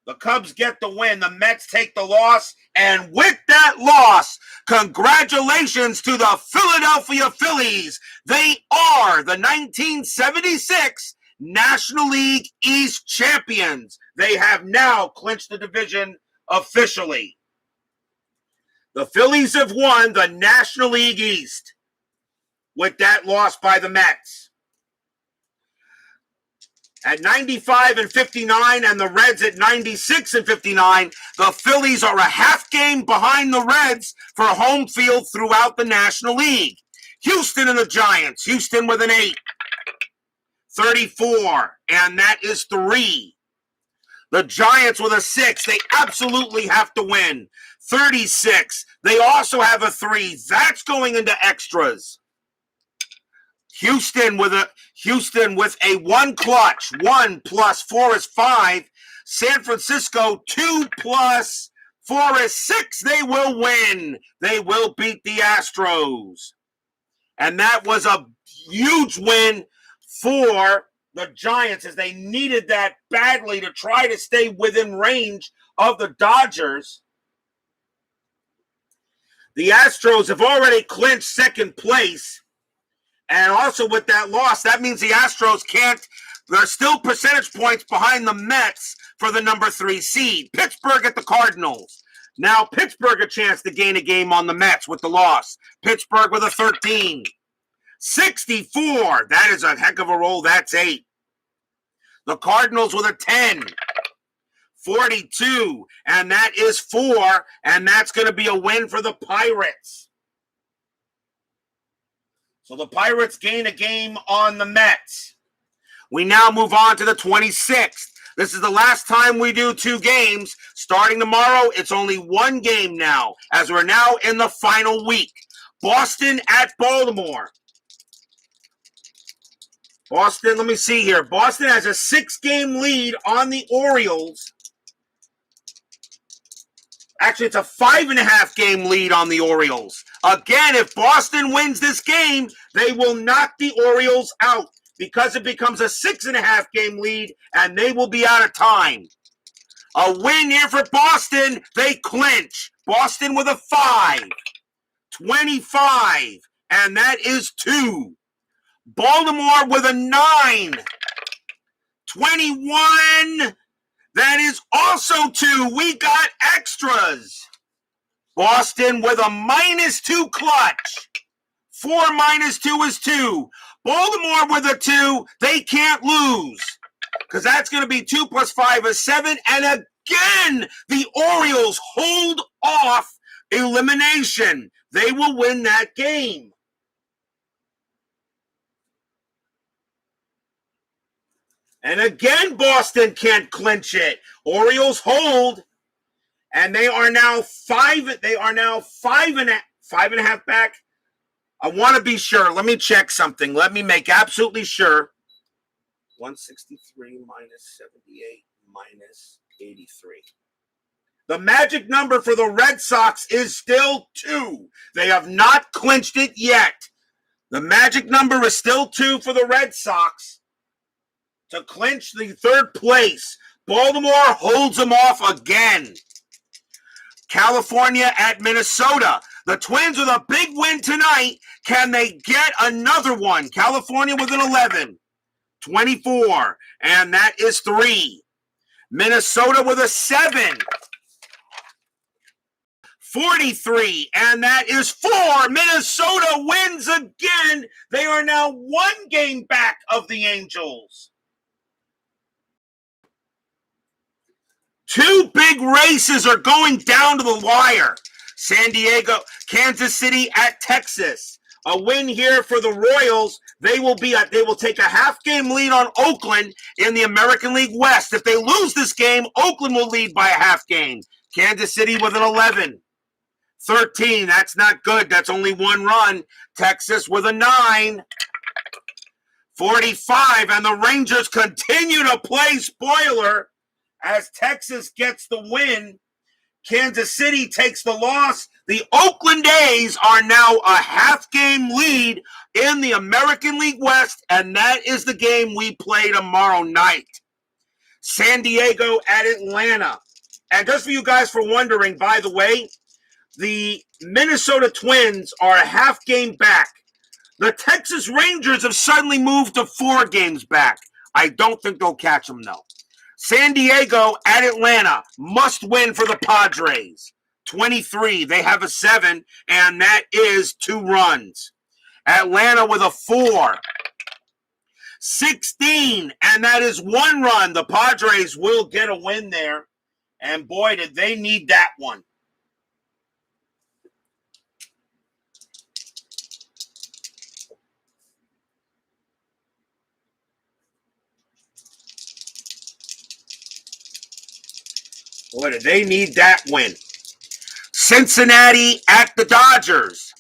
The Cubs get the win. The Mets take the loss, and with that loss, congratulations to the Philadelphia Phillies. They are the 1976 National League East champions. They have now clinched the division officially. The Phillies have won the National League East with that loss by the Mets. At 95 and 59 and the Reds at 96 and 59, the Phillies are a half game behind the Reds for home field throughout the National League. Houston and the Giants. Houston with an 8. 34, and that is 3. The Giants with a 6. They absolutely have to win. 36. They also have a 3. That's going into extras. Houston with a 1 clutch. 1 plus 4 is 5. San Francisco 2 plus 4 is 6. They will win. They will beat the Astros. And that was a huge win for the Giants as they needed that badly to try to stay within range of the Dodgers. The Astros have already clinched second place. And also with that loss, that means the Astros they're still percentage points behind the Mets for the number 3 seed. Pittsburgh at the Cardinals. Now Pittsburgh a chance to gain a game on the Mets with the loss. Pittsburgh with a 13. 64. That is a heck of a roll. That's 8. The Cardinals with a 10. 42. And that is 4. And that's going to be a win for the Pirates. So the Pirates gain a game on the Mets. We now move on to the 26th. This is the last time we do 2 games. Starting tomorrow, it's only 1 game now, as we're now in the final week. Boston at Baltimore. Boston, let me see here. Boston has a 6-game lead on the Orioles. Actually, it's a 5.5-game lead on the Orioles. Again, if Boston wins this game, they will knock the Orioles out because it becomes a 6.5-game lead, and they will be out of time. A win here for Boston. They clinch. Boston with a 5. 25, and that is 2. Baltimore with a 9. 21. That is also 2. We got extras. Boston with a -2 clutch. 4 minus 2 is 2. Baltimore with a 2. They can't lose because that's going to be 2 plus 5 is 7. And again, the Orioles hold off elimination. They will win that game. And again, Boston can't clinch it. Orioles hold, and they are now 5. They are now 5.5 back. I want to be sure. Let me check something. Let me make absolutely sure. 163 minus 78 minus 83. The magic number for the Red Sox is still 2. They have not clinched it yet. The magic number is still 2 for the Red Sox to clinch the 3rd place. Baltimore holds them off again. California at Minnesota. The Twins with a big win tonight. Can they get another one? California with an 11. 24. And that is 3. Minnesota with a 7. 43, and that is 4. Minnesota wins again. They are now 1 game back of the Angels. 2 big races are going down to the wire. San Diego, Kansas City at Texas. A win here for the Royals. They will take a half-game lead on Oakland in the American League West. If they lose this game, Oakland will lead by a half game. Kansas City with an 11. 13, that's not good. That's only 1 run. Texas with a 9. 45, and the Rangers continue to play spoiler as Texas gets the win. Kansas City takes the loss. The Oakland A's are now a half-game lead in the American League West, and that is the game we play tomorrow night. San Diego at Atlanta. And just for you guys for wondering, by the way, the Minnesota Twins are a half game back. The Texas Rangers have suddenly moved to 4 games back. I don't think they'll catch them, though. San Diego at Atlanta, must win for the Padres. 23, they have a 7, and that is 2 runs. Atlanta with a 4. 16, and that is 1 run. The Padres will get a win there, and boy, did they need that one. Boy, did they need that win. Cincinnati at the Dodgers.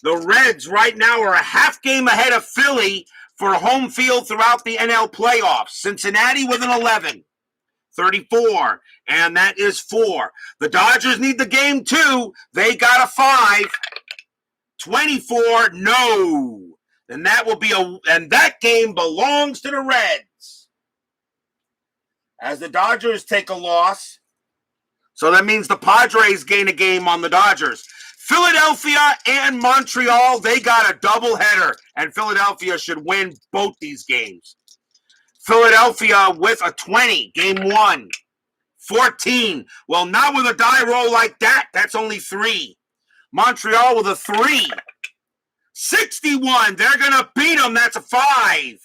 The Reds right now are a half game ahead of Philly for home field throughout the NL playoffs. Cincinnati with an 11. 34, and that is 4. The Dodgers need the game too. They got a 5. 24, no. And that game belongs to the Reds. As the Dodgers take a loss. So that means the Padres gain a game on the Dodgers. Philadelphia and Montreal, they got a doubleheader, and Philadelphia should win both these games. Philadelphia with a 20, game 1. 14, well, not with a die roll like that. That's only 3. Montreal with a 3. 61, they're going to beat them. That's a 5.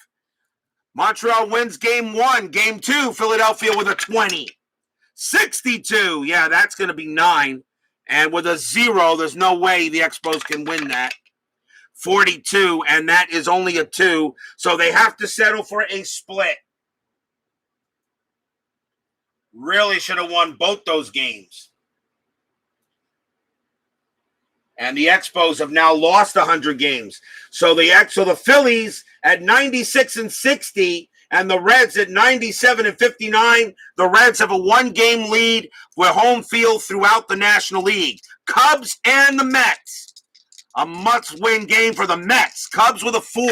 Montreal wins game 1. Game 2, Philadelphia with a 20. 62, yeah, that's going to be 9. And with a 0, there's no way the Expos can win that. 42, and that is only a 2. So they have to settle for a split. Really should have won both those games. And the Expos have now lost 100 games. So the Phillies at 96 and 60, and the Reds at 97 and 59. The Reds have a 1-game lead with home field throughout the National League. Cubs and the Mets. A must-win game for the Mets. Cubs with a 4.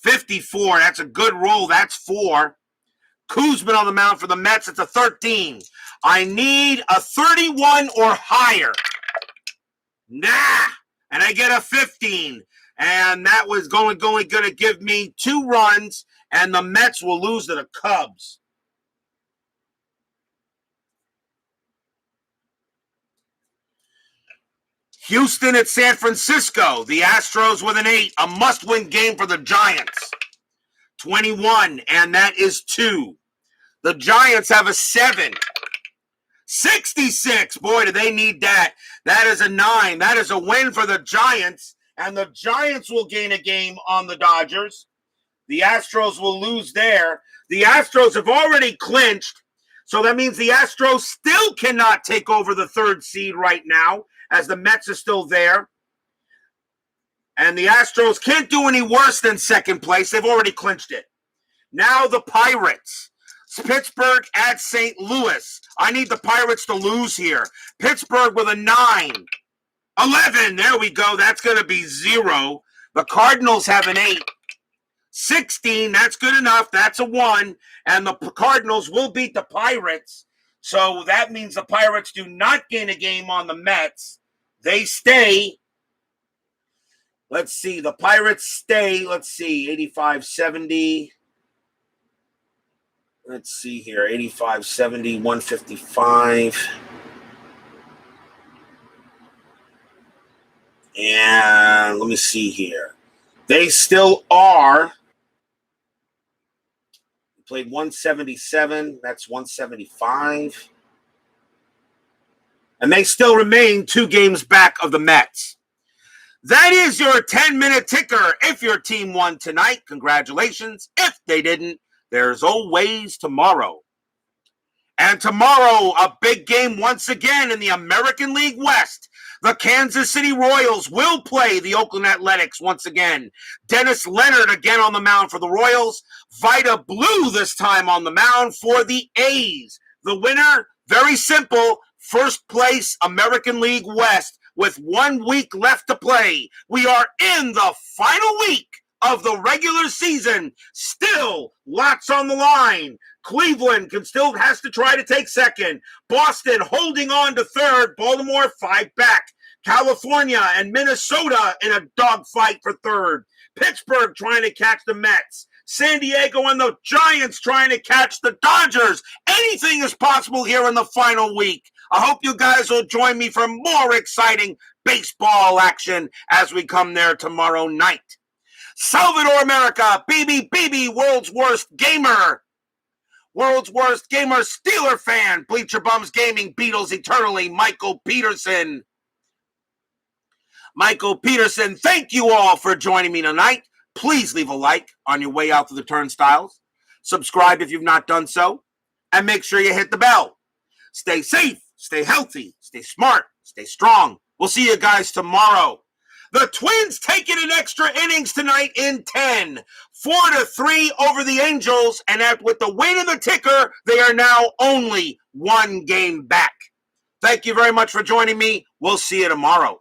54, that's a good roll. That's 4. Kuzman on the mound for the Mets. It's a 13. I need a 31 or higher. Nah. And I get a 15. And that was going to give me 2 runs. And the Mets will lose to the Cubs. Houston at San Francisco. The Astros with an 8. A must-win game for the Giants. 21, and that is 2. The Giants have a 7. 66. Boy, do they need that. That is a 9. That is a win for the Giants. And the Giants will gain a game on the Dodgers. The Astros will lose there. The Astros have already clinched, so that means the Astros still cannot take over the 3rd seed right now, as the Mets are still there. And the Astros can't do any worse than 2nd place. They've already clinched it. Now the Pirates. Pittsburgh at St. Louis. I need the Pirates to lose here. Pittsburgh with a 9. 11. There we go. That's going to be 0. The Cardinals have an 8. 16, that's good enough. That's a 1. And the Cardinals will beat the Pirates. So that means the Pirates do not gain a game on the Mets. They stay. Let's see. The Pirates stay. 85-70. Let's see here. 85-70, 155. And let me see here. They still are. Played 177. That's 175. And they still remain 2 games back of the Mets. That is your 10-minute ticker. If your team won tonight, congratulations. If they didn't, there's always tomorrow. And tomorrow, a big game once again in the American League West. The Kansas City Royals will play the Oakland Athletics once again. Dennis Leonard again on the mound for the Royals. Vida Blue this time on the mound for the A's. The winner, very simple, first place American League West with 1 week left to play. We are in the final week of the regular season. Still lots on the line. Cleveland has to try to take second. Boston holding on to third. Baltimore 5 back. California and Minnesota in a dogfight for third. Pittsburgh trying to catch the Mets. San Diego and the Giants trying to catch the Dodgers. Anything is possible here in the final week. I hope you guys will join me for more exciting baseball action as we come there tomorrow night. Salvador America, BB, world's worst gamer. World's worst gamer, Steeler fan, Bleacher Bums Gaming, Beatles eternally, Michael Peterson. Thank you all for joining me tonight. Please leave a like on your way out to the turnstiles. Subscribe if you've not done so. And make sure you hit the bell. Stay safe, stay healthy, stay smart, stay strong. We'll see you guys tomorrow. The Twins taking an extra innings tonight in 10. 4-3 over the Angels. And with the win of the ticker, they are now only 1 game back. Thank you very much for joining me. We'll see you tomorrow.